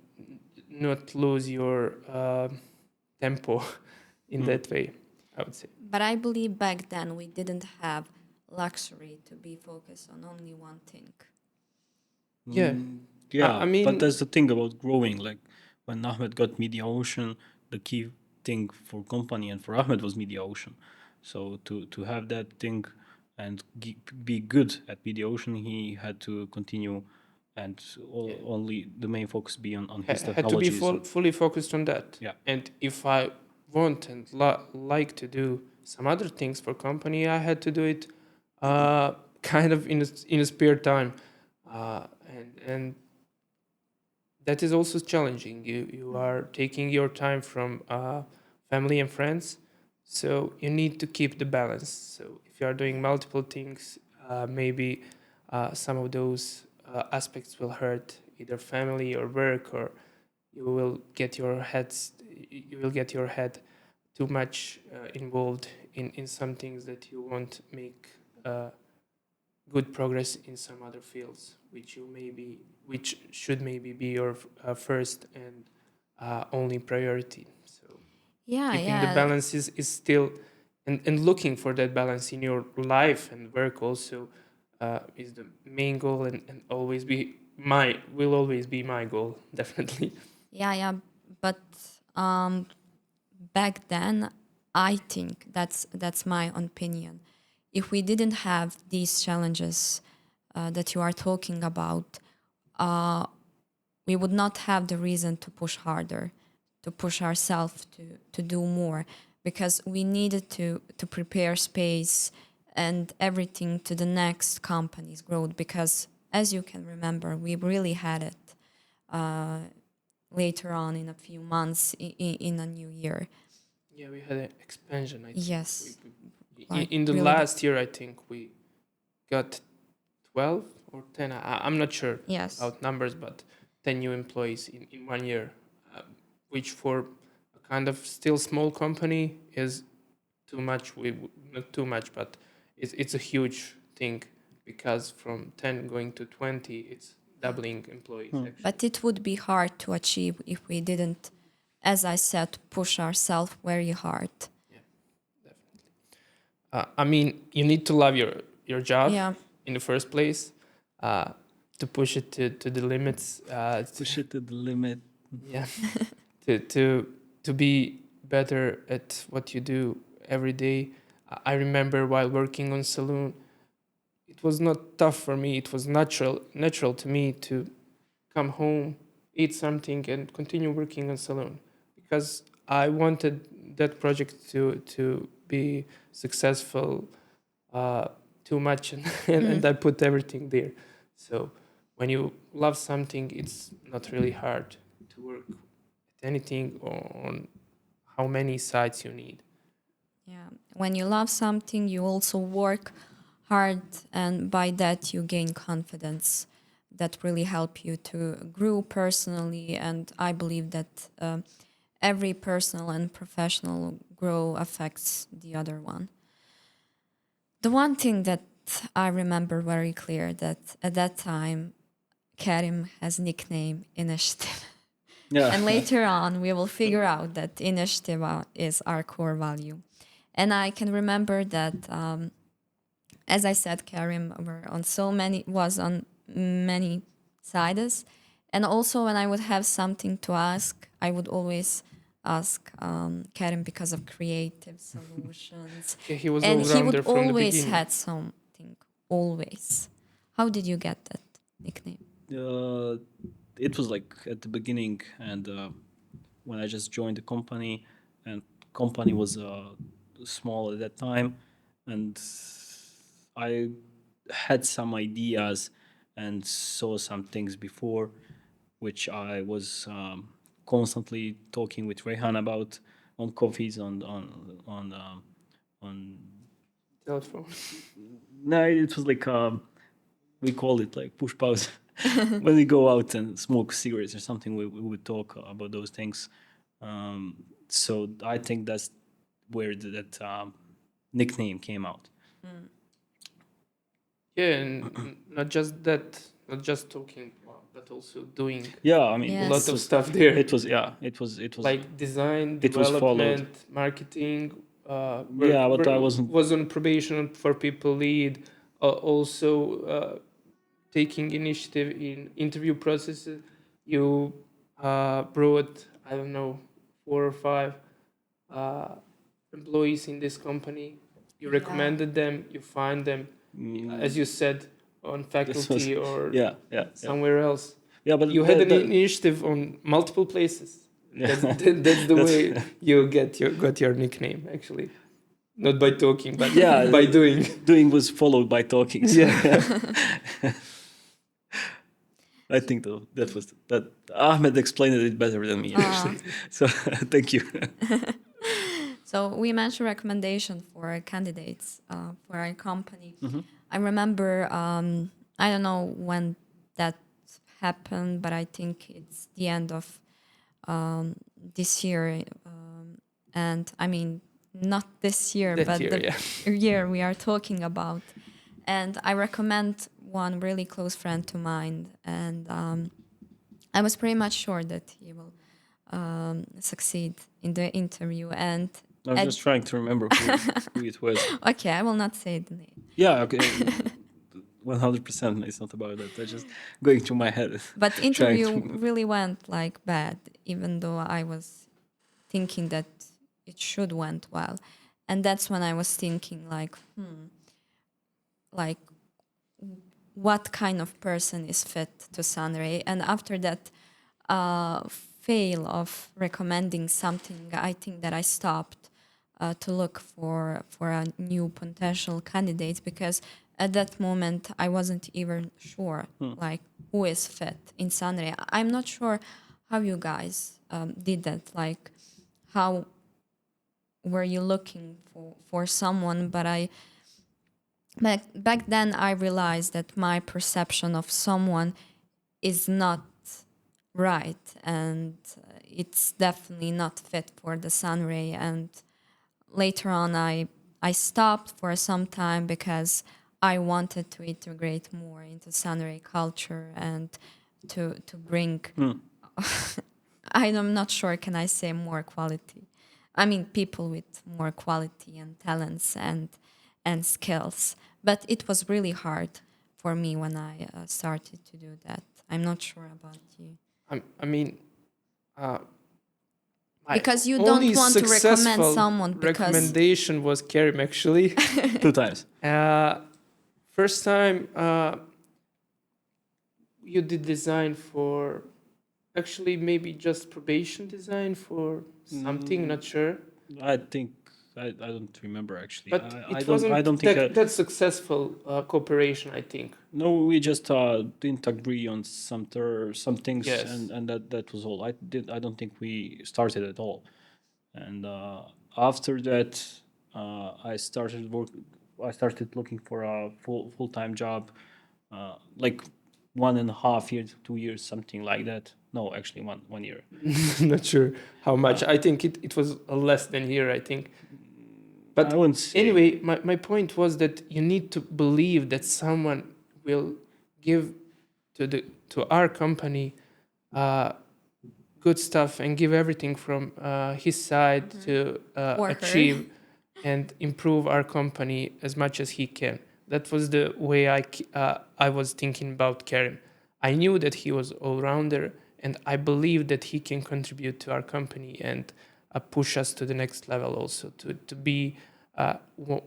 Speaker 2: not lose your tempo in that way, I would say.
Speaker 1: But I believe back then we didn't have luxury to be focused on only one thing.
Speaker 2: Yeah.
Speaker 3: Yeah,
Speaker 2: I mean,
Speaker 3: but that's the thing about growing. Like when Ahmed got Media Ocean, the key thing for company and for Ahmed was Media Ocean. So to have that thing and be good at Media Ocean, he had to continue and only the main focus be on his
Speaker 2: had to be
Speaker 3: technologies.
Speaker 2: fully focused on that.
Speaker 3: Yeah.
Speaker 2: And if I want and like to do some other things for company, I had to do it kind of in a spare time, and that is also challenging. You are taking your time from family and friends, so you need to keep the balance. So if you are doing multiple things, maybe some of those aspects will hurt either family or work, or you will get your head too much involved in some things that you won't make good progress in some other fields, which should maybe be your first and only priority. So
Speaker 1: Yeah,
Speaker 2: keeping the balance is still, and looking for that balance in your life and work also is the main goal, and will always be my goal, definitely.
Speaker 1: yeah. But back then, I think that's my opinion. If we didn't have these challenges that you are talking about, we would not have the reason to push harder, to push ourselves to do more, because we needed to prepare space and everything to the next company's growth. Because as you can remember, we really had it later on in a few months in a new year.
Speaker 2: Yeah, we had an expansion. I think.
Speaker 1: Yes.
Speaker 2: In the
Speaker 1: really
Speaker 2: last year, I think we got 12 or 10. I'm not sure
Speaker 1: Yes.
Speaker 2: about numbers, but 10 new employees in 1 year, which for a kind of still small company is too much. Not too much, but it's a huge thing, because from 10 going to 20, it's doubling employees. Actually.
Speaker 1: But it would be hard to achieve if we didn't, as I said, push ourselves very hard.
Speaker 2: I mean, you need to love your job
Speaker 1: Yeah.
Speaker 2: in the first place, to push it to the limits.
Speaker 3: Push it to the limit.
Speaker 2: Yeah, to be better at what you do every day. I remember while working on saloon, it was not tough for me. It was natural to me to come home, eat something, and continue working on saloon because I wanted that project to be successful too much, and I put everything there. So when you love something, it's not really hard to work at anything on how many sites you need.
Speaker 1: Yeah. When you love something, you also work hard, and by that you gain confidence that really help you to grow personally. And I believe that every personal and professional grow affects the other one. The one thing that I remember very clear that at that time, Karim has nickname Initiative.
Speaker 3: Yeah.
Speaker 1: And later on, we will figure out that initiative is our core value. And I can remember that, as I said, Karim was on many sides. And also when I would have something to ask, I would always ask Karim because of creative solutions.
Speaker 2: Yeah, he was
Speaker 1: And
Speaker 2: all
Speaker 1: he
Speaker 2: rounder
Speaker 1: would
Speaker 2: from the
Speaker 1: always
Speaker 2: beginning.
Speaker 1: had something, always. How did you get that nickname?
Speaker 3: It was like at the beginning, and when I just joined the company, and company was small at that time, and I had some ideas and saw some things before, which I was constantly talking with Rehan about on coffees on
Speaker 2: Telephone.
Speaker 3: no, it was like we call it like push pause. When we go out and smoke cigarettes or something, we would talk about those things. So I think that's where that nickname came out.
Speaker 2: Yeah, and not just that, not just talking, but also doing
Speaker 3: Yeah, I mean,
Speaker 2: a
Speaker 1: Yes.
Speaker 2: lot of stuff there.
Speaker 3: it was yeah, it was
Speaker 2: Like design,
Speaker 3: it was followed.
Speaker 2: development, marketing.
Speaker 3: Yeah, but I wasn't.
Speaker 2: Was on probation for people lead. Also taking initiative in interview processes. You brought, I don't know, 4 or 5 uh, employees in this company. You
Speaker 1: Yeah.
Speaker 2: recommended them. You find them, as you said, on
Speaker 3: This was
Speaker 2: faculty or
Speaker 3: yeah.
Speaker 2: somewhere else.
Speaker 3: Yeah, but
Speaker 2: You had an initiative on multiple places.
Speaker 3: Yeah.
Speaker 2: That's the way you got your nickname, actually. Not by talking, but
Speaker 3: Yeah,
Speaker 2: by doing.
Speaker 3: Doing was followed by talking. So,
Speaker 2: Yeah.
Speaker 3: I think though that Ahmed explained it better than me actually. So thank you.
Speaker 1: So we mentioned recommendation for candidates for our company. I remember, I don't know when that happened, but I think it's the end of this year. And I mean, not this year,
Speaker 2: That
Speaker 1: but
Speaker 2: year,
Speaker 1: the
Speaker 2: yeah.
Speaker 1: year we are talking about. And I recommend one really close friend to mine. And I was pretty much sure that he will succeed in the interview. And
Speaker 3: I was just trying to remember who it was.
Speaker 1: okay, I will not say the name.
Speaker 3: Yeah, okay. 100%. It's not about that. That's just going through my head.
Speaker 1: But
Speaker 3: Trying
Speaker 1: interview
Speaker 3: to-
Speaker 1: really went like bad, even though I was thinking that it should went well. And that's when I was thinking like what kind of person is fit to Sunray? And after that fail of recommending something, I think that I stopped to look for a new potential candidates because at that moment I wasn't even sure like who is fit in Sunray. I'm not sure how you guys did that. Like how were you looking for someone? But back then I realized that my perception of someone is not right, and it's definitely not fit for the Sunray. And later on I stopped for some time because I wanted to integrate more into Sunray culture and to bring I'm not sure can I say more quality. I mean people with more quality and talents and skills. But it was really hard for me when I started to do that. I'm not sure about you.
Speaker 2: I mean, uh, my
Speaker 1: Because you
Speaker 2: only
Speaker 1: don't want to recommend
Speaker 2: successful
Speaker 1: someone because
Speaker 2: recommendation was Karim, actually.
Speaker 3: 2 times.
Speaker 2: First time you did design for, actually maybe just probation design for something, not sure.
Speaker 3: I think I don't remember actually.
Speaker 2: But
Speaker 3: I
Speaker 2: it
Speaker 3: don't
Speaker 2: wasn't
Speaker 3: I don't think
Speaker 2: that successful cooperation, I think.
Speaker 3: no, we just didn't agree on some things,
Speaker 2: Yes.
Speaker 3: and that was all. I don't think we started at all. And after that, I started work. I started looking for a full time job, like 1.5 years, 2 years, something like that. No, actually one year.
Speaker 2: Not sure how much. I think it was less than here, I think. But
Speaker 3: I wouldn't say.
Speaker 2: anyway, my point was that you need to believe that someone will give to our company good stuff and give everything from his side to
Speaker 1: Or her.
Speaker 2: achieve and improve our company as much as he can. That was the way I was thinking about Karim. I knew that he was all-rounder, and I believe that he can contribute to our company and push us to the next level also, to be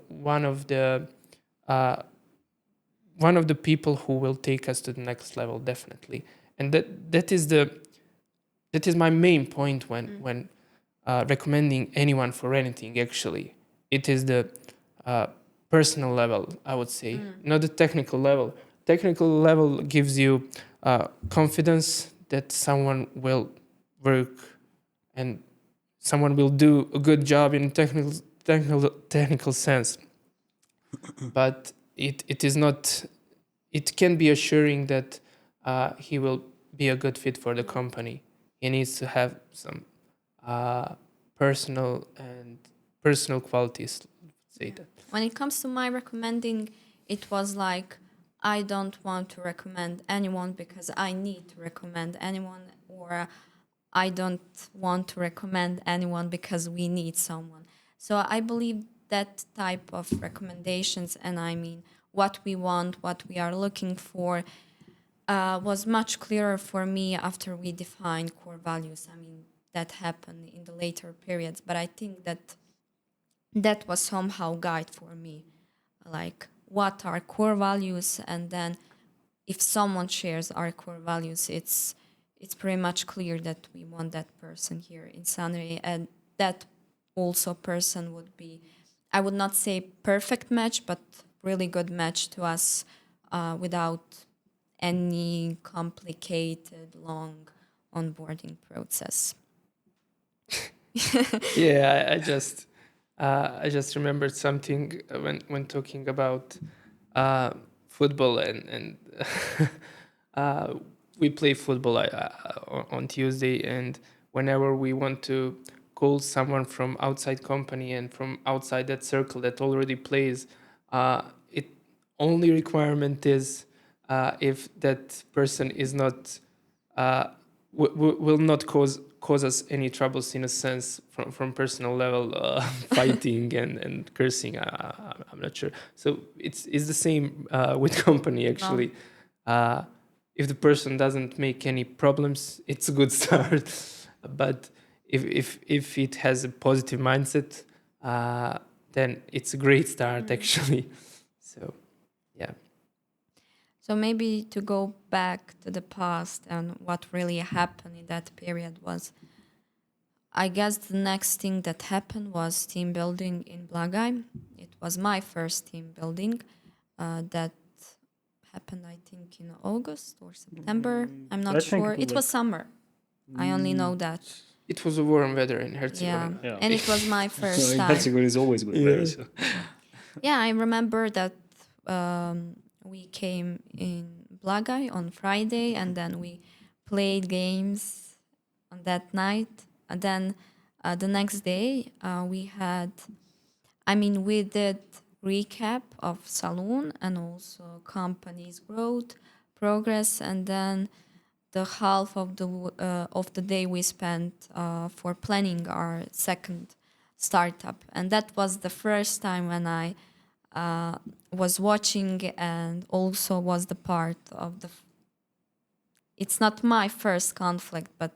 Speaker 2: one of the people who will take us to the next level, definitely. And that is my main point when recommending anyone for anything. Actually, it is the personal level, I would say, not the technical level. Technical level gives you confidence that someone will work and someone will do a good job in technical sense. But it is not. It can be assuring that he will be a good fit for the company. He needs to have some personal qualities. Say that.
Speaker 1: when it comes to my recommending, it was like I don't want to recommend anyone because I need to recommend anyone, or I don't want to recommend anyone because we need someone. So I believe that type of recommendations, and I mean what we want, what we are looking for, was much clearer for me after we defined core values. I mean, that happened in the later periods, but I think that was somehow guide for me, like what are core values, and then if someone shares our core values, it's pretty much clear that we want that person here in Sunray, and that also person would be, I would not say perfect match, but really good match to us, without any complicated long onboarding process.
Speaker 2: Yeah, I just remembered something when talking about football and we play football on Tuesday, and whenever we want to call someone from outside company and from outside that circle that already plays, it only requirement is if that person is not will not cause us any troubles in a sense from personal level, fighting and cursing. I'm not sure. So it's the same with company actually. If the person doesn't make any problems, it's a good start. But if it has a positive mindset, then it's a great start actually. So yeah.
Speaker 1: So maybe to go back to the past and what really happened in that period was, I guess the next thing that happened was team building in Blagaj. It was my first team building that happened, I think, in August or September. I'm not
Speaker 3: I think
Speaker 1: sure.
Speaker 3: it
Speaker 1: It
Speaker 3: was
Speaker 1: was summer. I only know that.
Speaker 2: It was a warm weather in
Speaker 1: Yeah.
Speaker 2: Herzegovina.
Speaker 3: Yeah.
Speaker 1: And it was my first
Speaker 3: So
Speaker 1: time.
Speaker 3: Herzegovina is always good weather. So.
Speaker 1: Yeah, I remember that we came in Blagaj on Friday, and then we played games on that night. And then the next day, we did recap of Saloon and also company's growth, progress, and then the half of the day we spent for planning our second startup. And that was the first time when I was watching and also was the part of it's not my first conflict, but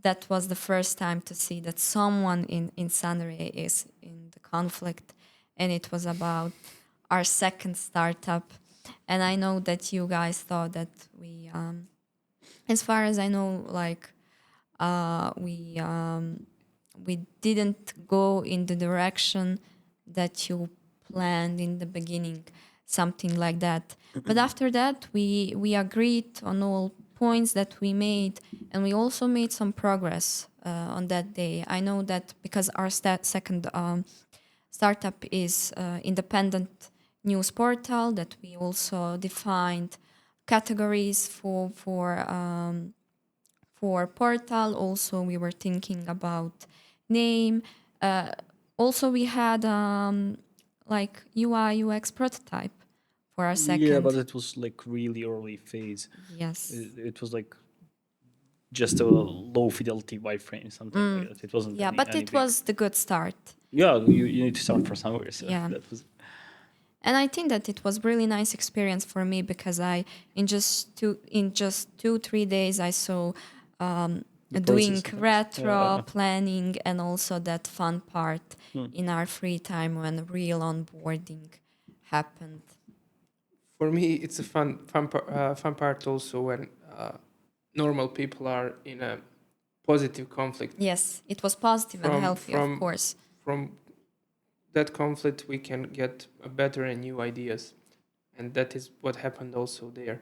Speaker 1: that was the first time to see that someone in sunray is in the conflict, and it was about our second startup. And I know that you guys thought that we as far as I know, like we didn't go in the direction that you planned in the beginning, something like that. But after that, we agreed on all points that we made, and we also made some progress on that day. I know that because our second startup is independent news portal, that we also defined categories for portal. Also, we were thinking about name. Also, we had like UI UX prototype for our
Speaker 3: Yeah, but
Speaker 1: second.
Speaker 3: it was like really early phase.
Speaker 1: Yes.
Speaker 3: It was like just a low fidelity wireframe, something like that. It wasn't
Speaker 1: Yeah, but
Speaker 3: any
Speaker 1: it
Speaker 3: big.
Speaker 1: was the good start.
Speaker 3: Yeah, you need to start from somewhere. So
Speaker 1: Yeah.
Speaker 3: that was.
Speaker 1: And I think that it was really nice experience for me because I in just 2-3 days I saw
Speaker 3: The
Speaker 1: doing
Speaker 3: process.
Speaker 1: retro planning and also that fun part
Speaker 3: Hmm.
Speaker 1: in our free time when real onboarding happened.
Speaker 2: For me, it's a fun part also when normal people are in a positive conflict.
Speaker 1: Yes, it was positive and
Speaker 2: From
Speaker 1: healthy, of
Speaker 2: from
Speaker 1: course.
Speaker 2: from that conflict, we can get a better and new ideas, and that is what happened also there.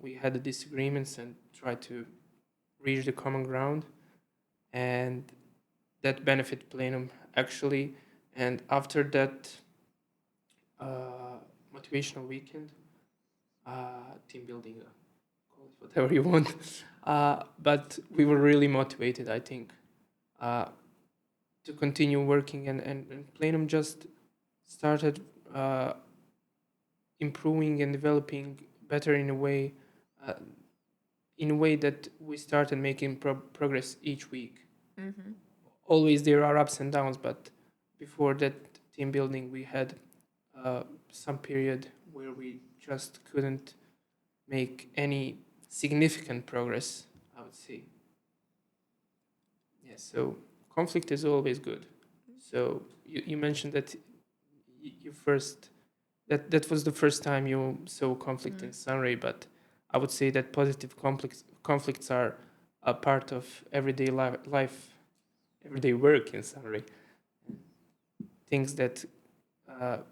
Speaker 2: We had the disagreements and tried to reach the common ground, and that benefit plenum actually. And after that motivational weekend, team building, call it whatever you want, but we were really motivated, I think, to continue working, and plenum just started improving and developing better uh, in a way that we started making progress each week. Always there are ups and downs, but before that team building, we had some period where we just couldn't make any significant progress, I would say. Yeah, so conflict is always good. So you mentioned that you first that was the first time you saw conflict in Sunray, but I would say that positive conflicts are a part of everyday life, everyday work in Sunray. Things that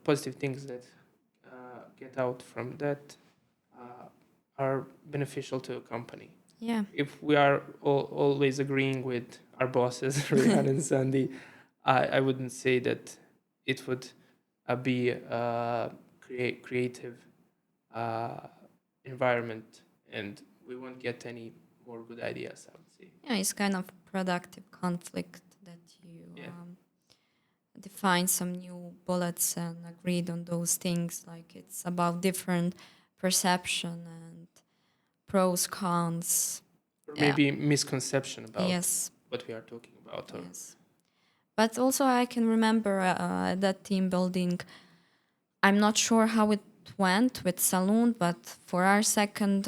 Speaker 2: positive things that get out from that are beneficial to a company.
Speaker 1: Yeah.
Speaker 2: If we are always agreeing with our bosses, Rihan and Sandy, I wouldn't say that it would be a creative environment, and we won't get any more good ideas, I would say.
Speaker 1: Yeah, it's kind of productive conflict that you
Speaker 2: Yeah.
Speaker 1: define some new bullets and agreed on those things. Like it's about different perception and pros, cons.
Speaker 2: Or
Speaker 1: Yeah.
Speaker 2: maybe misconception about
Speaker 1: Yes.
Speaker 2: what we are talking about. Or
Speaker 1: Yes. But also, I can remember that team building. I'm not sure how it went with Saloon, but for our second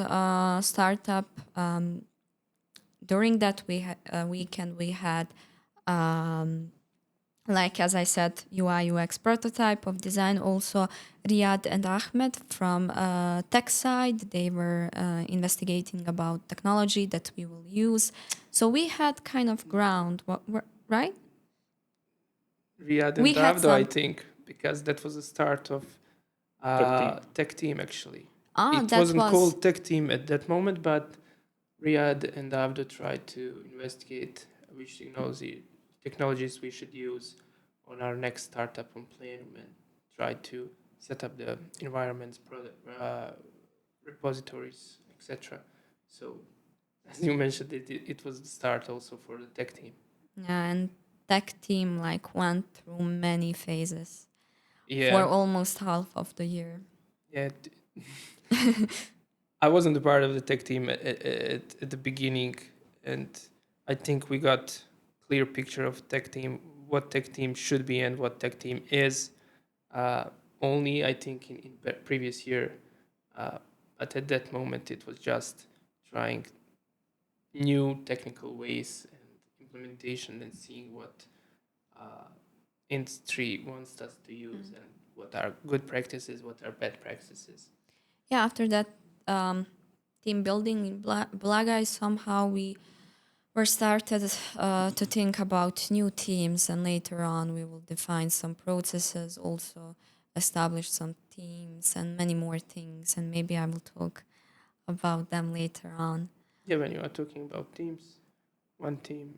Speaker 1: startup, during that weekend, we had, like as I said, UI UX prototype of design. Also, Riyad and Ahmed from tech side, they were investigating about technology that we will use. So we had kind of ground, right?
Speaker 2: Riyad
Speaker 1: We
Speaker 2: and
Speaker 1: had
Speaker 2: Avdo, I
Speaker 1: some.
Speaker 2: think, because that was the start of tech team actually. It
Speaker 1: That
Speaker 2: wasn't
Speaker 1: was.
Speaker 2: called tech team at that moment, but Riyad and Avdo tried to investigate which technologies we should use on our next startup on Plenum, and tried to set up the environments, repositories, etc. So, as you mentioned, it was the start also for the tech team.
Speaker 1: Yeah, and tech team like went through many phases for
Speaker 2: Yeah,
Speaker 1: almost half of the year.
Speaker 2: yeah. I wasn't a part of the tech team at the beginning, and I think we got clear picture of tech team, what tech team should be and what tech team is. Only I think in previous year, but at that moment it was just trying, new technical ways and implementation, and seeing what industry wants us to use, and what are good practices, what are bad practices.
Speaker 1: Yeah, after that team building in Blagai, somehow we were started to think about new teams, and later on we will define some processes, also establish some teams and many more things, and maybe I will talk about them later on.
Speaker 2: Yeah, when you are talking about teams, one team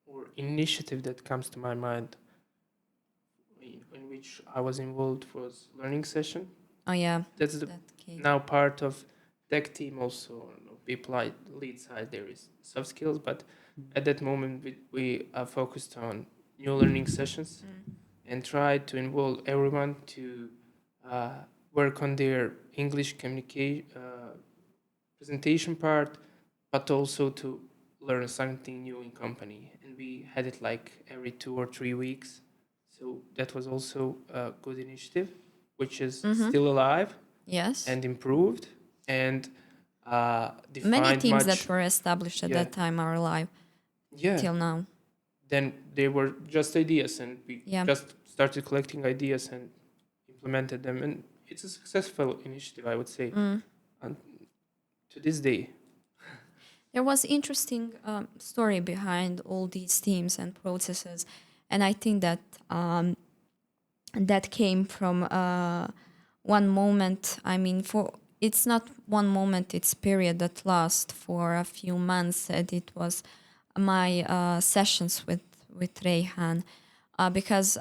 Speaker 2: or initiative that comes to my mind in which I was involved was learning session.
Speaker 1: Oh yeah,
Speaker 2: That's the
Speaker 1: that case.
Speaker 2: now part of tech team also. People lead side there is soft skills, but at that moment we are focused on new learning sessions and tried to involve everyone to work on their English communication presentation part, but also to learn something new in company. And we had it like every 2 or 3 weeks. So that was also a good initiative, which is still alive
Speaker 1: Yes.
Speaker 2: and improved and
Speaker 1: Many
Speaker 2: defined
Speaker 1: teams
Speaker 2: much.
Speaker 1: that were established at
Speaker 2: Yeah.
Speaker 1: that time are alive
Speaker 2: Yeah.
Speaker 1: till now.
Speaker 2: Then they were just ideas, and we
Speaker 1: Yeah.
Speaker 2: just started collecting ideas and implemented them. And it's a successful initiative, I would say, and to this day.
Speaker 1: There was interesting story behind all these teams and processes, and I think that that came from one moment. I mean, for it's not one moment; it's period that lasts for a few months. And it was my sessions with Reyhan, because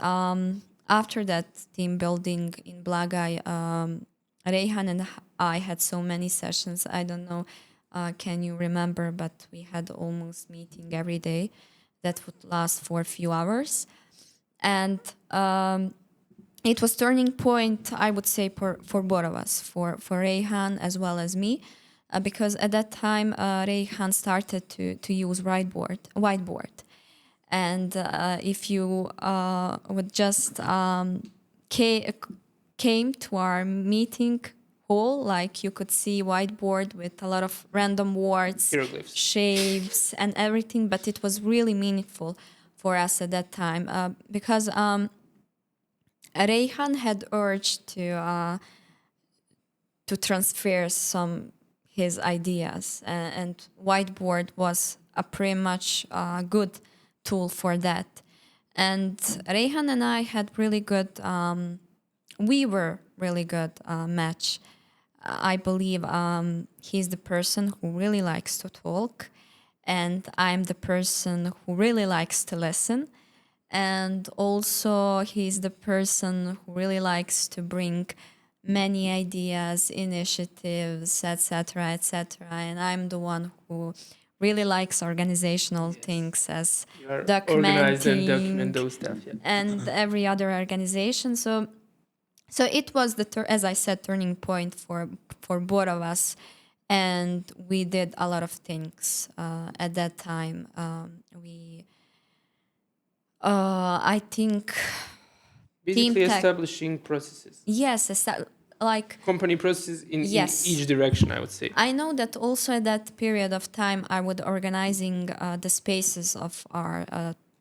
Speaker 1: after that team building in Blagai, Reyhan and I had so many sessions. I don't know. Can you remember? But we had almost meeting every day that would last for a few hours. And it was turning point, I would say, for both of us, for Reyhan as well as me, because at that time, Reyhan started to use whiteboard. And if you would just came to our meeting hall, like you could see whiteboard with a lot of random words,
Speaker 2: Hieroglyphs.
Speaker 1: shapes, and everything. But it was really meaningful for us at that time because Reyhan had urged to transfer some his ideas, and whiteboard was a pretty much good tool for that. And Reyhan and I had really good. We were really good match. I believe he's the person who really likes to talk, and I'm the person who really likes to listen. And also, he's the person who really likes to bring many ideas, initiatives, etc., etc. And I'm the one who really likes organizational things as
Speaker 2: You are organized and document
Speaker 1: documenting
Speaker 2: those stuff. Yeah.
Speaker 1: and every other organization. So it was as I said, turning point for both of us, and we did a lot of things at that time. I think
Speaker 2: Basically
Speaker 1: tech-
Speaker 2: establishing processes.
Speaker 1: yes, like
Speaker 2: Company processes in
Speaker 1: Yes.
Speaker 2: each direction, I would say.
Speaker 1: I know that also at that period of time, I would organizing the spaces of our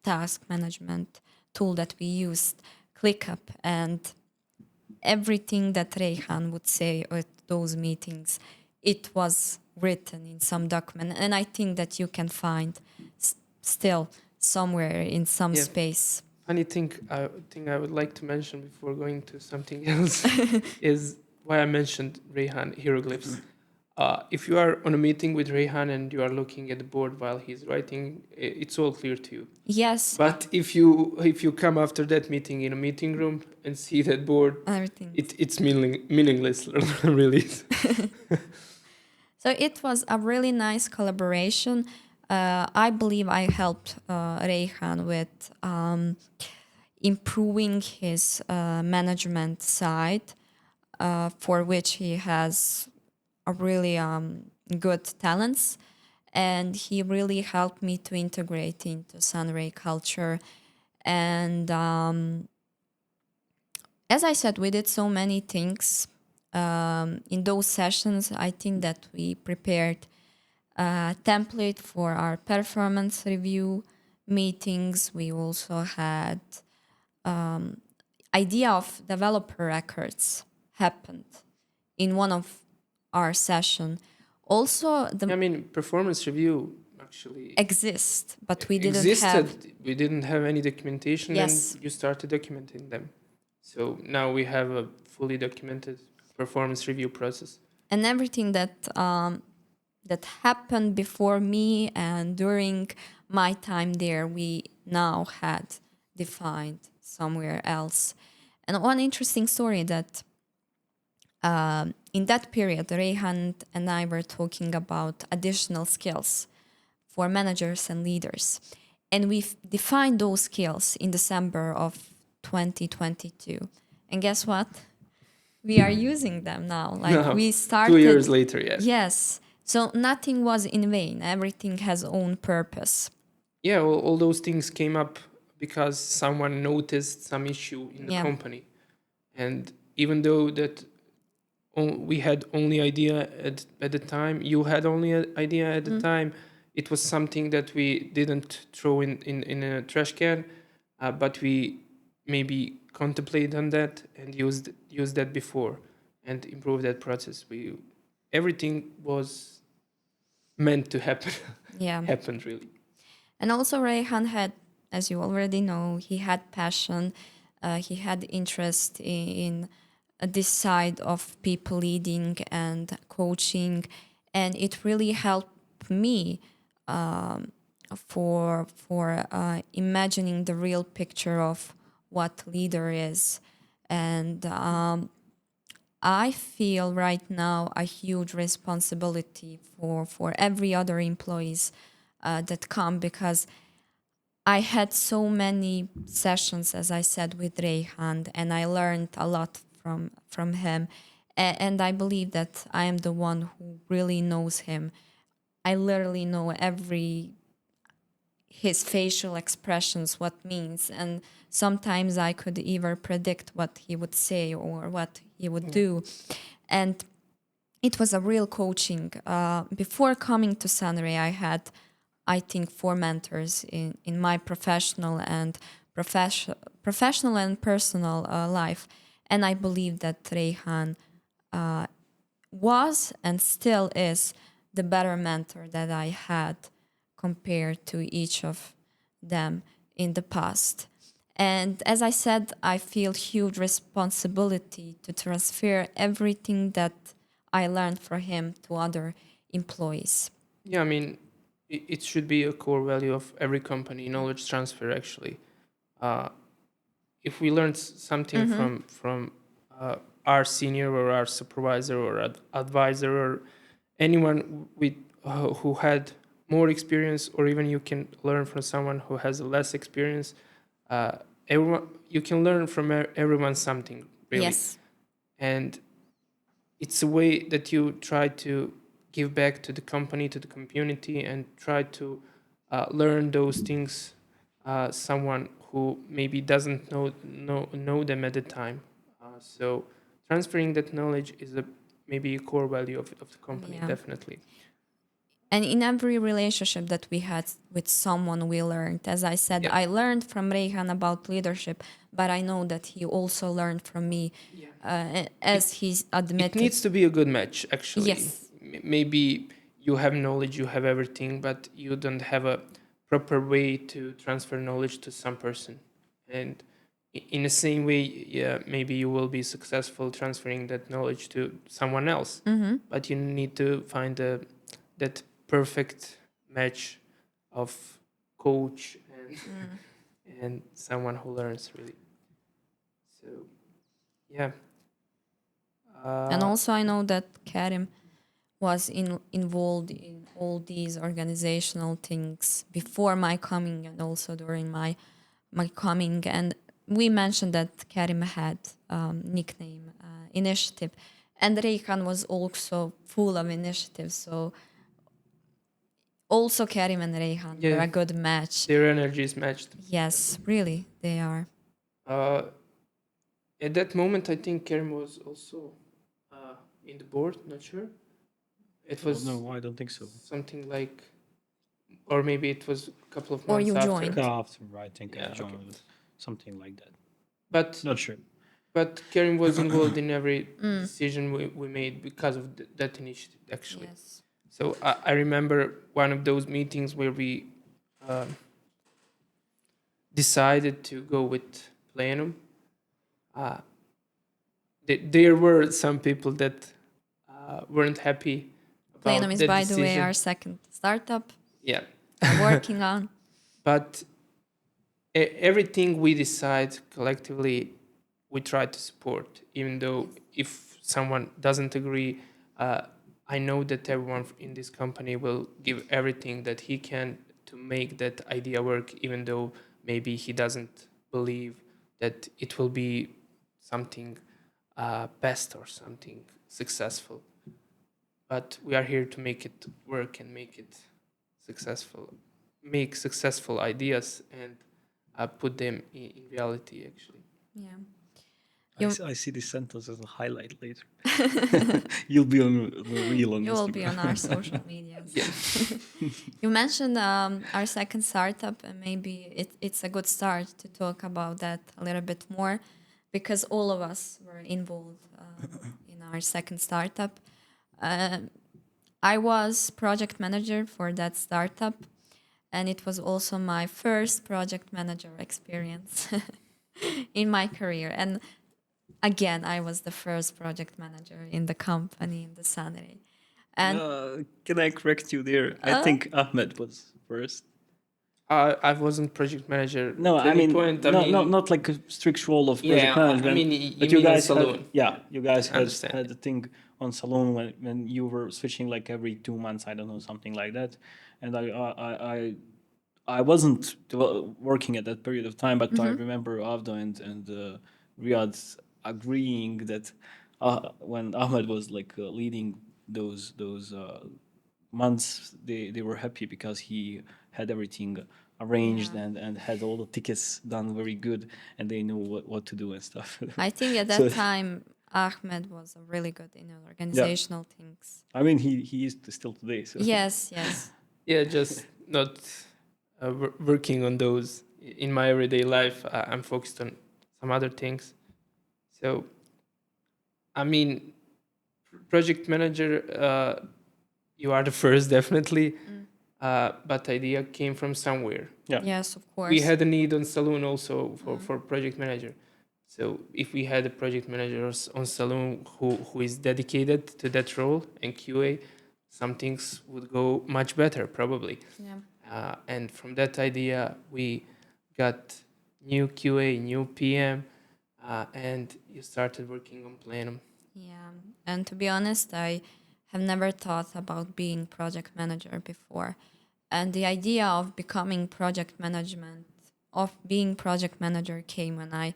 Speaker 1: task management tool that we used, ClickUp, and everything that Reyhan would say at those meetings, it was written in some document, and I think that you can find still somewhere in some
Speaker 2: Yeah.
Speaker 1: space.
Speaker 2: Funny thing I would like to mention before going to something else is why I mentioned Reyhan hieroglyphs. If you are on a meeting with Reyhan and you are looking at the board while he's writing, it's all clear to you.
Speaker 1: Yes,
Speaker 2: But if you come after that meeting in a meeting room and see that board,
Speaker 1: everything.
Speaker 2: it's meaningless, really.
Speaker 1: So it was a really nice collaboration. I believe I helped Reyhan with improving his management side, for which he has a really good talents, and he really helped me to integrate into sunray culture. And as I said, we did so many things in those sessions. I think that we prepared template for our performance review meetings. We also had idea of developer records happened in one of our session. Also,
Speaker 2: I mean, performance review actually
Speaker 1: exist, but we didn't
Speaker 2: existed.
Speaker 1: have.
Speaker 2: We didn't have any documentation,
Speaker 1: Yes.
Speaker 2: and you started documenting them. So now we have a fully documented performance review process.
Speaker 1: And everything that happened before me and during my time there, we now had defined somewhere else. And one interesting story that in that period, Rehan and I were talking about additional skills for managers and leaders. And we defined those skills in December of 2022. And guess what? We are using them now. Like
Speaker 2: No,
Speaker 1: we started
Speaker 2: 2 years later, yes.
Speaker 1: Yes. So nothing was in vain. Everything has own purpose.
Speaker 2: Yeah, all those things came up because someone noticed some issue in the
Speaker 1: Yeah.
Speaker 2: company. And even though that we had only idea at the time, you had only an idea at the time, it was something that we didn't throw in a trash can, but we maybe contemplate on that and use that before and improve that process. Everything was meant to happen.
Speaker 1: Yeah.
Speaker 2: Happened really.
Speaker 1: And also Rehan had, as you already know, he had passion. He had interest in this side of people leading and coaching. And it really helped me for imagining the real picture of what leader is. And I feel right now a huge responsibility for every other employees that come, because I had so many sessions, as I said, with Rehan, and I learned a lot from him. And I believe that I am the one who really knows him. I literally know his facial expressions, what means, and sometimes I could even predict what he would say or what he would do. And it was a real coaching. Before coming to Sunray, I had, I think, 4 mentors in my professional and personal life. And I believe that Rehan was and still is the better mentor that I had compared to each of them in the past. And as I said, I feel huge responsibility to transfer everything that I learned from him to other employees.
Speaker 2: Yeah, I mean, it should be a core value of every company, knowledge transfer actually. If we learn something from our senior or our supervisor or advisor or anyone with who had more experience, or even you can learn from someone who has less experience, everyone, you can learn from everyone something really.
Speaker 1: Yes.
Speaker 2: And it's a way that you try to give back to the company, to the community, and try to learn those things someone who maybe doesn't know them at the time. So transferring that knowledge is maybe a core value of the company,
Speaker 1: Yeah.
Speaker 2: definitely.
Speaker 1: And in every relationship that we had with someone, we learned. As I said,
Speaker 2: Yeah.
Speaker 1: I learned from Rehan about leadership, but I know that he also learned from me, as he's admitted.
Speaker 2: It needs to be a good match, actually.
Speaker 1: Yes.
Speaker 2: Maybe you have knowledge, you have everything, but you don't have a proper way to transfer knowledge to some person. And in the same way, yeah, maybe you will be successful transferring that knowledge to someone else. But you need to find that perfect match of coach and someone who learns really. So, yeah.
Speaker 1: And also, I know that Karim was involved in all these organizational things before my coming and also during my coming. And we mentioned that Karim had nickname initiative, and Rehan was also full of initiatives. So also Karim and Rehan were a good match.
Speaker 2: Their energy is matched.
Speaker 1: Yes, really, they are.
Speaker 2: At that moment, I think Karim was also in the board, not sure. It was
Speaker 3: No, I don't think so.
Speaker 2: something like, or maybe it was a couple of
Speaker 1: Or
Speaker 2: months
Speaker 1: you
Speaker 2: after.
Speaker 1: joined.
Speaker 3: After, I think I
Speaker 2: Yeah, okay.
Speaker 3: joined something like that.
Speaker 2: But
Speaker 3: Not sure.
Speaker 2: Karim was involved in every decision we made because of that initiative, actually.
Speaker 1: Yes.
Speaker 2: So I remember one of those meetings where we decided to go with Plenum. There were some people that weren't happy about
Speaker 1: Plenum is,
Speaker 2: that
Speaker 1: by the way,
Speaker 2: decision.
Speaker 1: our second startup
Speaker 2: Yeah,
Speaker 1: we're working on.
Speaker 2: but everything we decide collectively, we try to support, even though if someone doesn't agree, I know that everyone in this company will give everything that he can to make that idea work, even though maybe he doesn't believe that it will be something best or something successful. But we are here to make it work and make it successful, make successful ideas and put them in reality, actually.
Speaker 1: Yeah.
Speaker 3: I see this sentence as a highlight later. You'll be on the reel on
Speaker 1: You will be
Speaker 3: Instagram.
Speaker 1: on our social medias.
Speaker 2: Yeah.
Speaker 1: You mentioned our second startup, and maybe it's a good start to talk about that a little bit more, because all of us were involved in our second startup. I was project manager for that startup, and it was also my first project manager experience in my career. And again, I was the first project manager in the company, in the sunray. And
Speaker 3: Can I correct you there? I think Ahmed was first.
Speaker 2: I wasn't project manager.
Speaker 3: No,
Speaker 2: at
Speaker 3: I
Speaker 2: any
Speaker 3: mean,
Speaker 2: point.
Speaker 3: not like a strict role of project
Speaker 2: Yeah, I
Speaker 3: management.
Speaker 2: mean,
Speaker 3: but
Speaker 2: you mean on
Speaker 3: guys
Speaker 2: Saloon.
Speaker 3: you guys
Speaker 2: I understand.
Speaker 3: had the thing on Saloon when you were switching like every 2 months, I don't know, something like that. And I wasn't working at that period of time, but I remember Avdo and Riyadh agreeing that when Ahmed was like leading those months, they were happy because he had everything arranged
Speaker 1: Yeah.
Speaker 3: and had all the tickets done very good, and they knew what to do and stuff.
Speaker 1: I think at
Speaker 3: So-
Speaker 1: that time, Ahmed was really good in organizational things.
Speaker 3: I mean, he is still today. So
Speaker 1: Yes, yes.
Speaker 2: Yeah, just not working on those in my everyday life. I'm focused on some other things. So, I mean, project manager, you are the first, definitely. But idea came from somewhere.
Speaker 3: Yeah.
Speaker 1: Yes, of course.
Speaker 2: We had a need on Saloon also for project manager. So if we had a project manager on Saloon who is dedicated to that role and QA, some things would go much better probably.
Speaker 1: Yeah.
Speaker 2: And from that idea, we got new QA, new PM, and you started working on Plenum.
Speaker 1: Yeah. And to be honest, I have never thought about being project manager before. And the idea of becoming being project manager came when I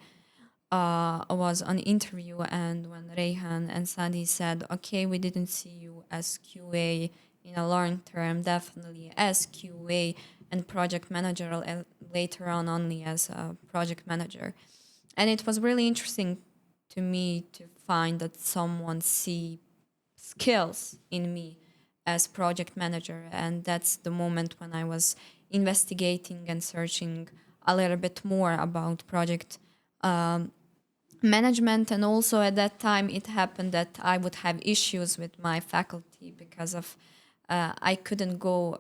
Speaker 1: was on interview, and when Reyhan and Sandy said, okay, we didn't see you as QA in a long term, definitely as QA and project manager, later on only as a project manager. And it was really interesting to me to find that someone see skills in me as project manager, and that's the moment when I was investigating and searching a little bit more about project management. And also at that time it happened that I would have issues with my faculty because of I couldn't go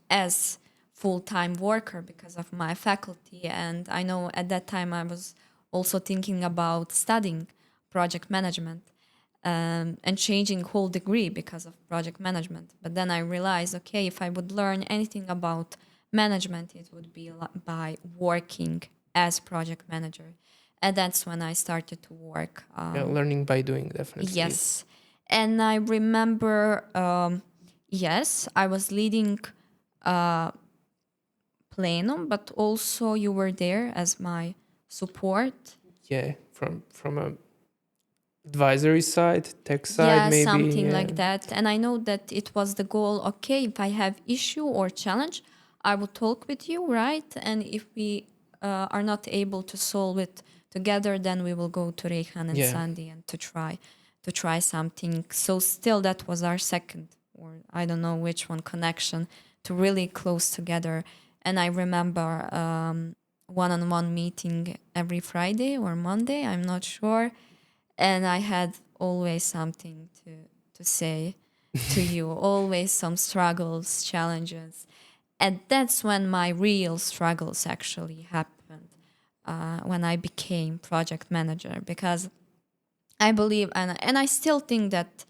Speaker 1: as full-time worker because of my faculty. And I know at that time I was also thinking about studying project management and changing whole degree because of project management. But then I realized, okay, if I would learn anything about management, it would be by working as project manager. And that's when I started to work.
Speaker 2: Yeah, learning by doing, definitely.
Speaker 1: Yes. And I remember, yes, I was leading Plenum, but also you were there as my support.
Speaker 2: Yeah, from a advisory side, tech side, maybe.
Speaker 1: Something
Speaker 2: yeah.
Speaker 1: like that. And I know that it was the goal, okay, if I have issue or challenge, I will talk with you, right? And if we are not able to solve it together, then we will go to Reyhan and
Speaker 2: Yeah.
Speaker 1: Sandy and to try something. So still that was our second I don't know which one connection to really close together. And I remember one-on-one meeting every Friday or Monday, I'm not sure. And I had always something to say to you, always some struggles, challenges. And that's when my real struggles actually happened, when I became project manager, because I believe, and I still think that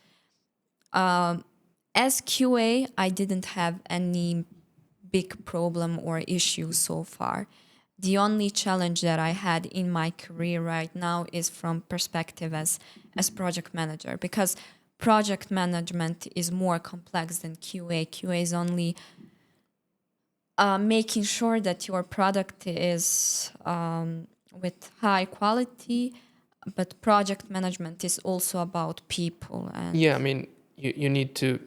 Speaker 1: as QA, I didn't have any big problem or issue so far. The only challenge that I had in my career right now is from perspective as project manager, because project management is more complex than QA. QA is only making sure that your product is with high quality, but project management is also about people. And
Speaker 2: Yeah, I mean, you need to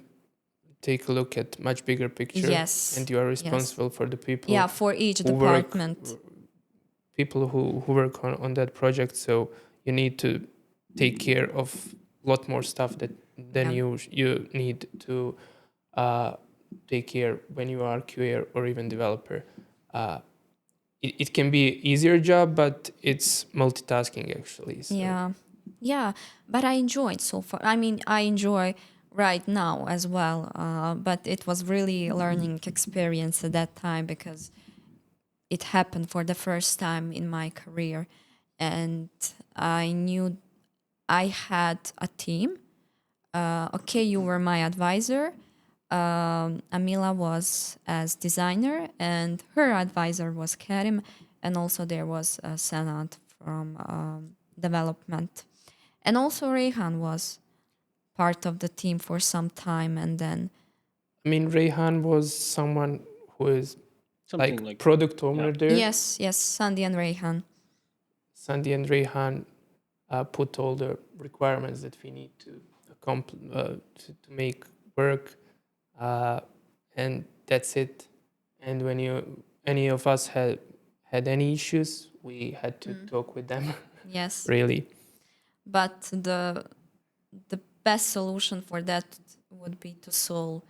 Speaker 2: take a look at much bigger picture.
Speaker 1: Yes,
Speaker 2: And you are
Speaker 1: yes.
Speaker 2: responsible for the people.
Speaker 1: Yeah, for each
Speaker 2: who work-
Speaker 1: department.
Speaker 2: people who work on that project. So you need to take care of a lot more stuff than
Speaker 1: Yeah.
Speaker 2: you need to take care when you are QA or even developer. It can be easier job, but it's multitasking actually. So.
Speaker 1: Yeah, but I enjoyed so far. I mean, I enjoy right now as well, but it was really a learning experience at that time, because it happened for the first time in my career, and I knew I had a team. Okay, you were my advisor. Amila was as designer, and her advisor was Karim, and also there was Sanat from development, and also Rehan was part of the team for some time, and then
Speaker 2: I mean, Rayhan was someone who is
Speaker 3: Something
Speaker 2: like
Speaker 3: like
Speaker 2: product owner
Speaker 3: yeah.
Speaker 2: there.
Speaker 1: yes, Sandy and Rehan.
Speaker 2: Sandy and Rayhan put all the requirements that we need to to make work, and that's it. And when any of us had any issues, we had to talk with them.
Speaker 1: Yes,
Speaker 2: Really.
Speaker 1: but the best solution for that would be to solve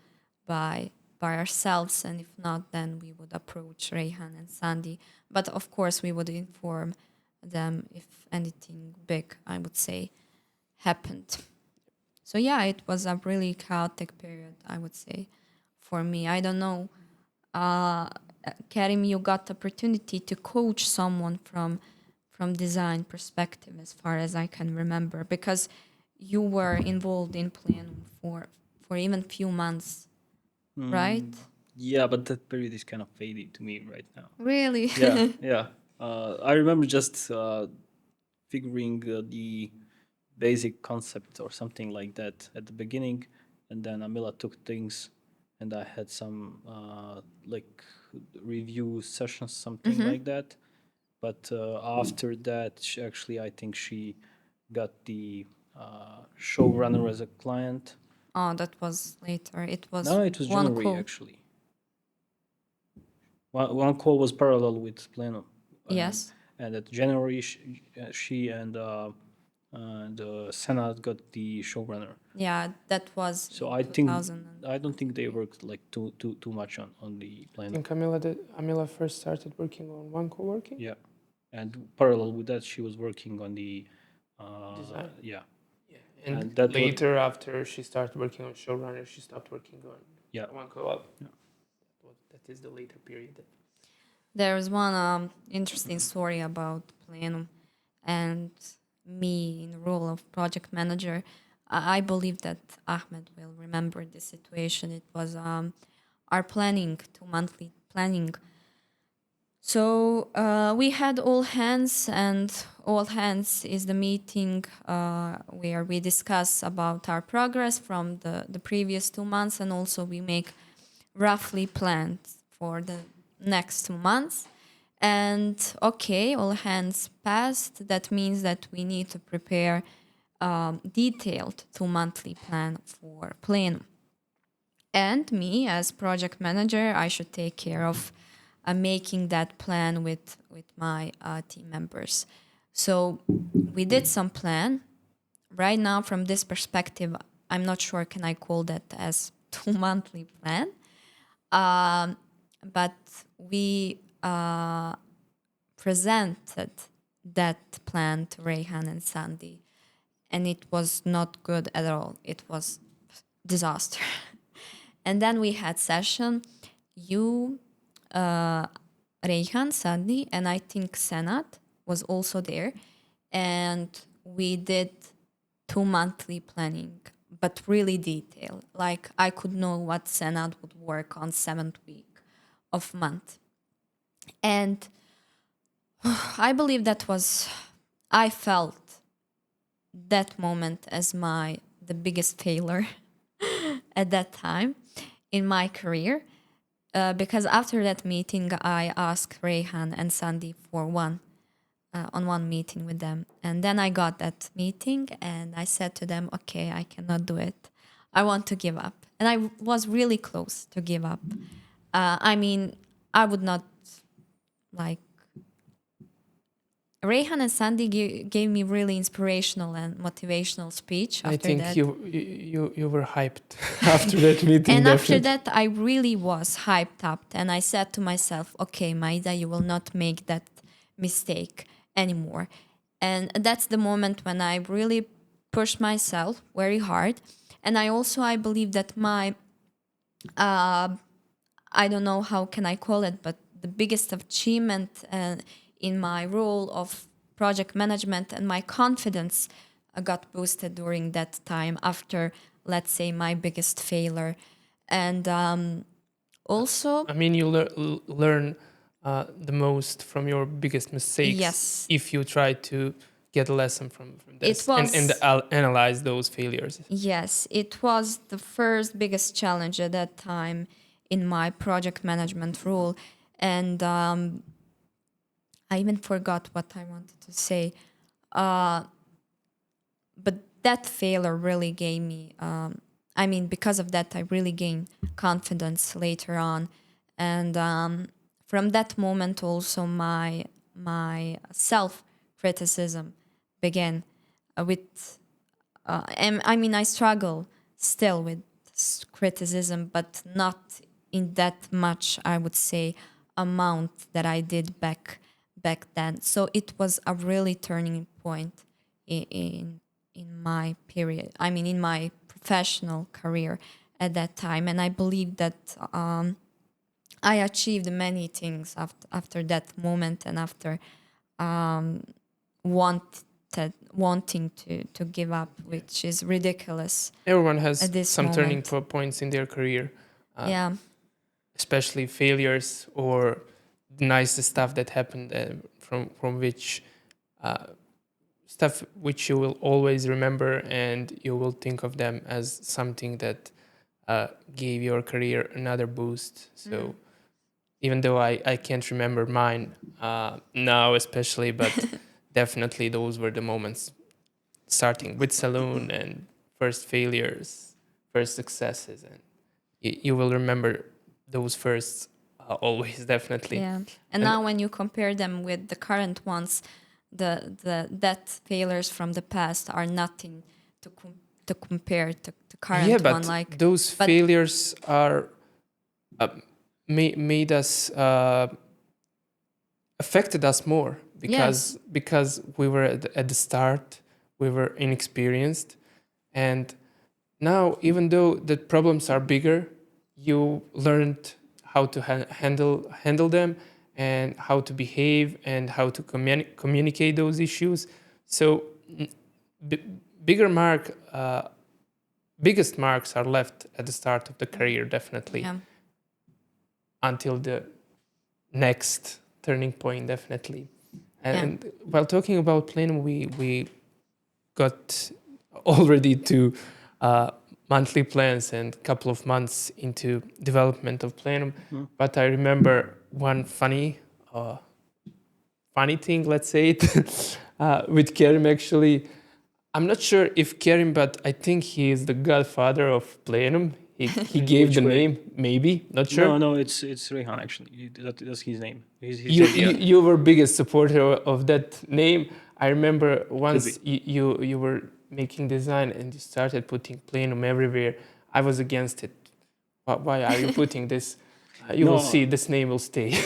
Speaker 1: by ourselves, and if not, then we would approach Rehan and Sandy. But of course, we would inform them if anything big, I would say, happened. So yeah, it was a really chaotic period, I would say, for me. I don't know, Karim, you got the opportunity to coach someone from design perspective, as far as I can remember, because you were involved in Plenum for even few months, right?
Speaker 3: Yeah, but that period is kind of faded to me right now.
Speaker 1: Really?
Speaker 3: Yeah, yeah. I remember just figuring the basic concept or something like that at the beginning, and then Amila took things, and I had some like review sessions, something like that. But after that, I think she got the showrunner as a client.
Speaker 1: Oh, that was later. It was
Speaker 3: No, it was
Speaker 1: one
Speaker 3: January
Speaker 1: call.
Speaker 3: actually. One call was parallel with Plano.
Speaker 1: Yes.
Speaker 3: And at January, she and Senat got the showrunner.
Speaker 1: Yeah, that was
Speaker 3: So
Speaker 1: in
Speaker 3: I think
Speaker 1: 2000.
Speaker 3: I don't think they worked like too much on the
Speaker 2: I
Speaker 3: Plano.
Speaker 2: think Amila first started working on one co-working.
Speaker 3: Yeah, and parallel with that, she was working on the
Speaker 2: Design.
Speaker 3: Yeah.
Speaker 2: And
Speaker 3: And that
Speaker 2: later, after she started working on showrunner, she stopped working on
Speaker 3: Yeah.
Speaker 2: one co-op.
Speaker 3: Yeah.
Speaker 2: That is the later period.
Speaker 1: There's one interesting story about Plenum and me in the role of project manager. I believe that Ahmed will remember this situation. It was our planning, 2 monthly planning. So we had all hands, and all hands is the meeting where we discuss about our progress from the previous 2 months, and also we make roughly plans for the next 2 months. And okay, all hands passed. That means that we need to prepare detailed 2 monthly plan for Plenum. And me as project manager, I should take care of making that plan with my team members. So we did some plan. Right now, from this perspective, I'm not sure can I call that as 2 monthly plan. But we presented that plan to Rayhan and Sandy, and it was not good at all. It was disaster. And then we had session. You, Rayhan, Sandy, and I think Senat was also there, and we did 2 monthly planning, but really detailed. Like I could know what Senat would work on 7th week of month. And I believe I felt that moment as the biggest failure at that time in my career. Because after that meeting, I asked Rayhan and Sandy for one meeting with them. And then I got that meeting and I said to them, okay, I cannot do it. I want to give up. And I was really close to give up. I would not like... Rayhan and Sandy gave me really inspirational and motivational speech after
Speaker 2: I think
Speaker 1: that.
Speaker 2: you were hyped after that meeting.
Speaker 1: And after
Speaker 2: definitely.
Speaker 1: that, I really was hyped up. And I said to myself, okay, Maida, you will not make that mistake anymore. And that's the moment when I really pushed myself very hard. And I believe that my, I don't know how can I call it, but the biggest achievement in my role of project management and my confidence got boosted during that time after, let's say, my biggest failure. And also...
Speaker 2: I mean, you learn the most from your biggest mistakes.
Speaker 1: Yes.
Speaker 2: If you try to get a lesson from this
Speaker 1: It was...
Speaker 2: and analyze those failures.
Speaker 1: Yes, it was the first biggest challenge at that time in my project management role. And I even forgot what I wanted to say. But that failure really gave me... because of that, I really gained confidence later on. And from that moment also, my self-criticism began with... I struggle still with criticism, but not in that much, I would say, amount that I did back then. So it was a really turning point in my period. In my professional career at that time. And I believe that I achieved many things after that moment and after wanting to give up, which is ridiculous.
Speaker 2: Everyone has
Speaker 1: at this
Speaker 2: some
Speaker 1: moment.
Speaker 2: turning points in their career.
Speaker 1: Yeah.
Speaker 2: Especially failures or the nice stuff that happened from which stuff which you will always remember, and you will think of them as something that gave your career another boost. So even though I can't remember mine now especially, but definitely those were the moments, starting with Saloon and first failures, first successes, and you will remember those first always, definitely.
Speaker 1: Yeah. And now when you compare them with the current ones, that failures from the past are nothing to compare to current
Speaker 2: Yeah, but
Speaker 1: one. Like
Speaker 2: those failures are made us affected us more because we were at the start, we were inexperienced, and now even though the problems are bigger, you learned how to handle them and how to behave and how to communicate those issues. So biggest marks are left at the start of the career, definitely, until the next turning point, definitely. And while talking about Plenum, we got already to monthly plans and a couple of months into development of Plenum. But I remember one funny thing, let's say it, with Kerim actually. I'm not sure if Kerim, but I think he is the godfather of Plenum. He gave the name, maybe, not sure.
Speaker 3: No, it's Rehan actually. That's his name.
Speaker 2: You were biggest supporter of that name. I remember once you were making design and you started putting Plenum everywhere. I was against it Why are you putting this? You will
Speaker 3: No.
Speaker 2: see this name will stay.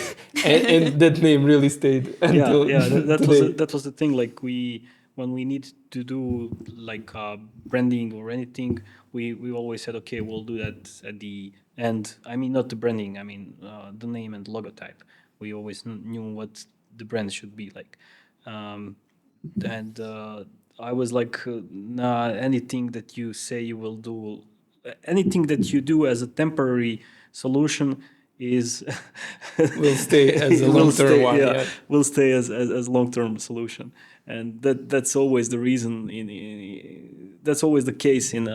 Speaker 4: And that name really stayed until today.
Speaker 3: That was the thing. Like when we need to do like branding or anything, we always said, okay, we'll do that at the end. I mean, not the branding. I mean, the name and logotype. We always knew what the brand should be like, and I was like, nah, anything that you say you will do, anything that you do as a temporary solution is
Speaker 4: Will stay as a long-term one. Yeah.
Speaker 3: will stay as long-term solution, and that's always the reason that's always the case in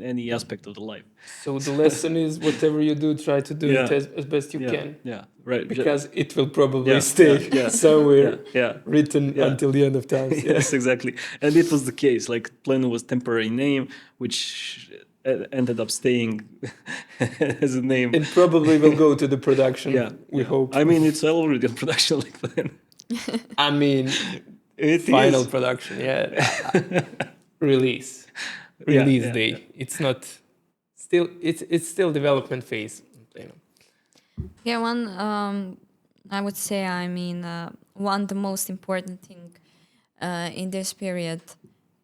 Speaker 3: any aspect of the life.
Speaker 2: So the lesson is whatever you do, try to do it as best you can.
Speaker 3: Yeah, right.
Speaker 2: Because it will probably
Speaker 3: Yeah,
Speaker 2: stay somewhere written
Speaker 3: Yeah.
Speaker 2: until the end of time.
Speaker 3: Yes, exactly. And it was the case. Like Pleno was temporary name, which ended up staying as a name.
Speaker 2: It probably will go to the production. We hope.
Speaker 3: I mean, it's already in production like then.
Speaker 2: I mean,
Speaker 3: It
Speaker 2: final
Speaker 3: is.
Speaker 2: production. Release day. It's not still. It's still development phase.
Speaker 1: Yeah, one I would say, I mean, one the most important thing in this period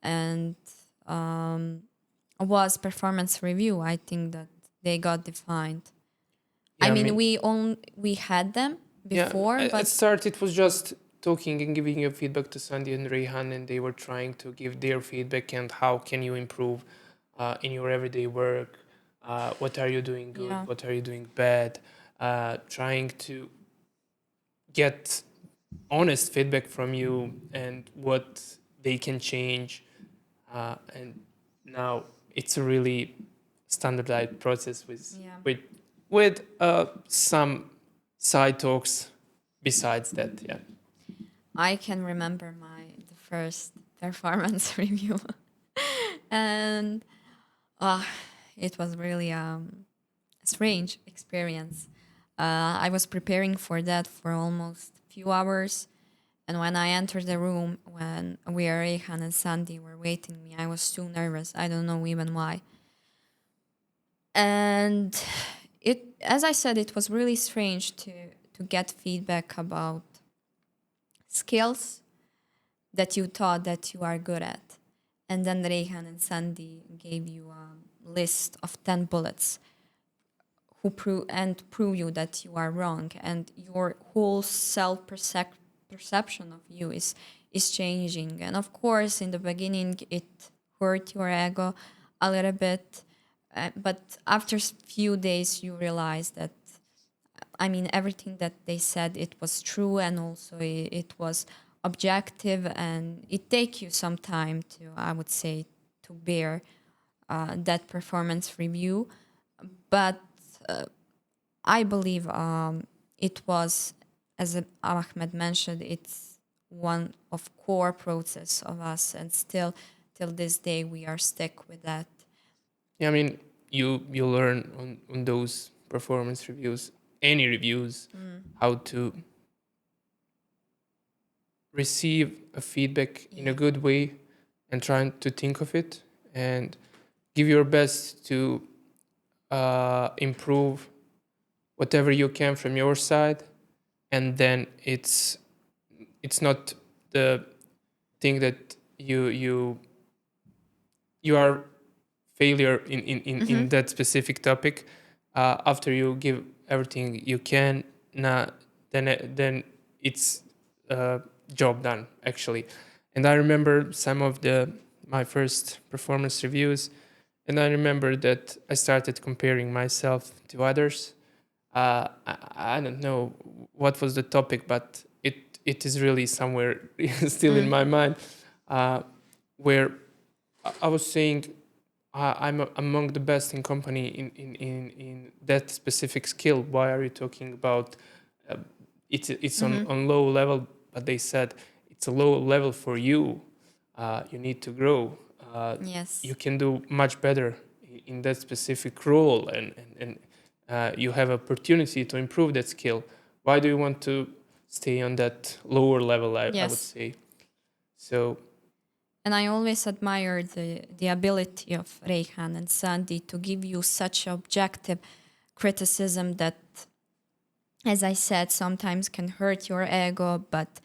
Speaker 1: and was performance review. I think that they got defined.
Speaker 2: Yeah,
Speaker 1: I mean, we had them before,
Speaker 2: At
Speaker 1: but
Speaker 2: start it was just talking and giving your feedback to Sandy and Rehan, and they were trying to give their feedback and how can you improve in your everyday work. What are you doing good?
Speaker 1: Yeah.
Speaker 2: What are you doing bad? Trying to get honest feedback from you and what they can change. And now it's a really standardized process with some side talks besides that. Yeah.
Speaker 1: I can remember the first performance review, and it was really a strange experience. I was preparing for that for almost a few hours, and when I entered the room, when Rehan and Sandy were waiting me, I was too nervous. I don't know even why. And as I said, it was really strange to get feedback about skills that you thought that you are good at. And then Rehan and Sandy gave you a list of 10 bullets who prove you that you are wrong, and your whole self-perception of you is changing. And of course, in the beginning, it hurt your ego a little bit, but after a few days, you realize that, I mean, everything that they said, it was true, and also it was objective, and it takes you some time to, I would say, to bear that performance review. But I believe it was, as Ahmed mentioned, it's one of core process of us, and still till this day we are stuck with that.
Speaker 2: Yeah, I mean, you learn on those performance reviews, any reviews, how to receive a feedback in a good way and trying to think of it and give your best to improve whatever you can from your side. And then it's not the thing that you are failure in that specific topic. After you give everything you can, then it's job done actually. And I remember some of my first performance reviews, and I remember that I started comparing myself to others. I don't know what was the topic, but it is really somewhere still in my mind, where I was saying I'm among the best in company in that specific skill. Why are you talking about it's on low level? But they said it's a low level for you. You need to grow.
Speaker 1: Yes.
Speaker 2: You can do much better in that specific role, and you have opportunity to improve that skill. Why do you want to stay on that lower level? I would say. So
Speaker 1: And I always admire the ability of Reyhan and Sandy to give you such objective criticism that, as I said, sometimes can hurt your ego, but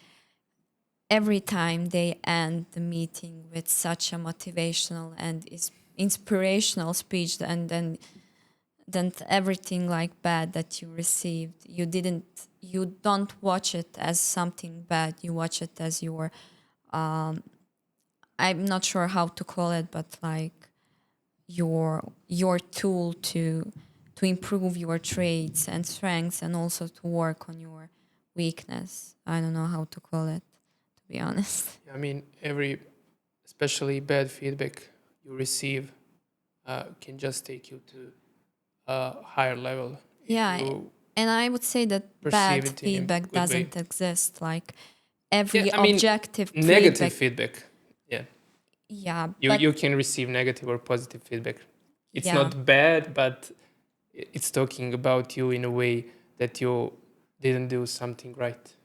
Speaker 1: every time they end the meeting with such a motivational and inspirational speech, and then everything like bad that you received, you don't watch it as something bad, you watch it as your I'm not sure how to call it, but like your tool to improve your traits and strengths, and also to work on your weakness. I don't know how to call it, to be honest.
Speaker 2: I mean, especially bad feedback you receive, can just take you to a higher level. if
Speaker 1: Yeah,
Speaker 2: you
Speaker 1: and I would say that
Speaker 2: perceive
Speaker 1: bad
Speaker 2: it in a
Speaker 1: feedback
Speaker 2: good way.
Speaker 1: doesn't exist. Like every
Speaker 2: Yeah, I mean,
Speaker 1: objective
Speaker 2: negative
Speaker 1: feedback.
Speaker 2: feedback. Yeah,
Speaker 1: Yeah,
Speaker 2: you
Speaker 1: but
Speaker 2: you can receive negative or positive feedback. It's
Speaker 1: yeah.
Speaker 2: not bad, but it's talking about you in a way that you didn't do something right.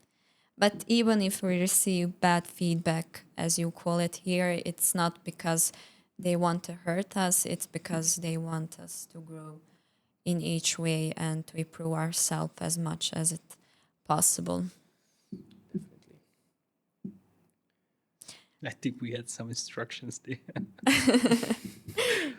Speaker 1: But even if we receive bad feedback, as you call it here, it's not because they want to hurt us, it's because they want us to grow in each way and to improve ourselves as much as it possible.
Speaker 2: Definitely.
Speaker 3: I think we had some instructions there.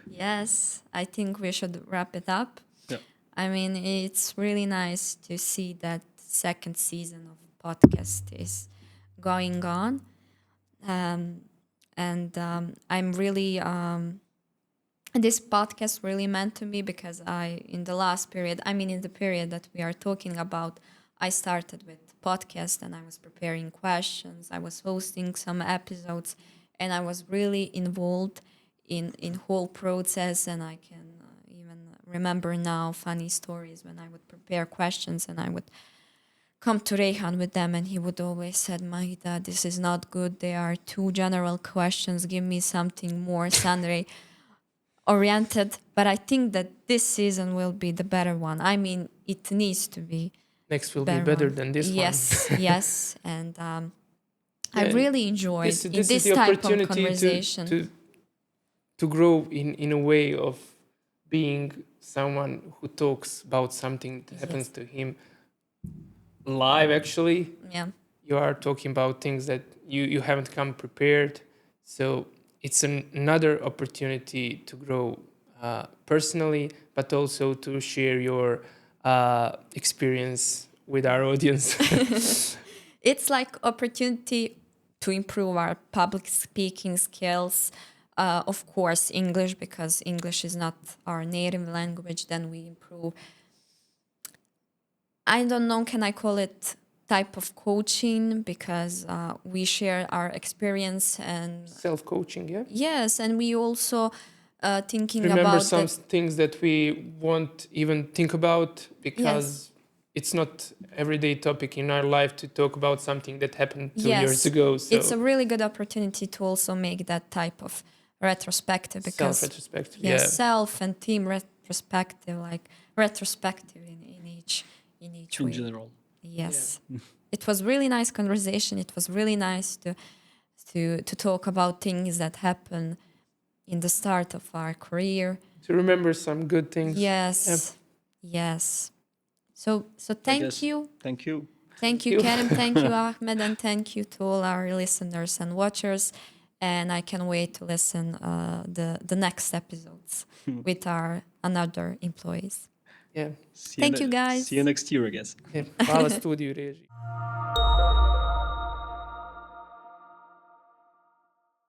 Speaker 1: Yes, I think we should wrap it up.
Speaker 3: Yeah.
Speaker 1: I mean, it's really nice to see that second season of podcast is going on. And I'm really, this podcast really meant to me because in the period that we are talking about, I started with podcast and I was preparing questions, I was hosting some episodes, and I was really involved in whole process. And I can even remember now funny stories when I would prepare questions and I would come to Reyhan with them, and he would always said, Maida, this is not good. They are too general questions. Give me something more sunray oriented. But I think that this season will be the better one. I mean, it needs to be
Speaker 2: Next will be better than this
Speaker 1: yes,
Speaker 2: one.
Speaker 1: yes. And I
Speaker 2: Yeah,
Speaker 1: really enjoyed
Speaker 2: this
Speaker 1: in
Speaker 2: is
Speaker 1: this
Speaker 2: the
Speaker 1: type of
Speaker 2: opportunity
Speaker 1: conversation.
Speaker 2: to grow in a way of being someone who talks about something that happens to him live. Actually,
Speaker 1: Yeah.
Speaker 2: you are talking about things that you haven't come prepared, so it's another opportunity to grow personally, but also to share your experience with our audience.
Speaker 1: It's like opportunity to improve our public speaking skills. Of course, English, because English is not our native language, then we improve. I don't know, can I call it type of coaching, because we share our experience and
Speaker 2: Self-coaching, yeah.
Speaker 1: yes, and we also thinking
Speaker 2: Remember
Speaker 1: about
Speaker 2: some
Speaker 1: that.
Speaker 2: things that we won't even think about because it's not everyday topic in our life to talk about something that happened 2 years ago. So
Speaker 1: It's a really good opportunity to also make that type of retrospective, because
Speaker 2: self-retrospective,
Speaker 1: yes,
Speaker 2: yeah.
Speaker 1: self and team retrospective, like retrospective in each
Speaker 3: In
Speaker 1: way.
Speaker 3: general.
Speaker 1: Yes. It was really nice conversation. It was really nice to talk about things that happen in the start of our career.
Speaker 2: To remember some good things.
Speaker 1: Yes. Yes. So thank you.
Speaker 3: Thank you.
Speaker 1: Thank you,
Speaker 2: you.
Speaker 1: Kerim. Thank you, Ahmed. And thank you to all our listeners and watchers. And I can wait to listen the next episodes with our another employees.
Speaker 2: Yeah.
Speaker 1: Thank you, guys.
Speaker 3: See you next year, I guess.
Speaker 2: Yeah. Hvala studiju režiji.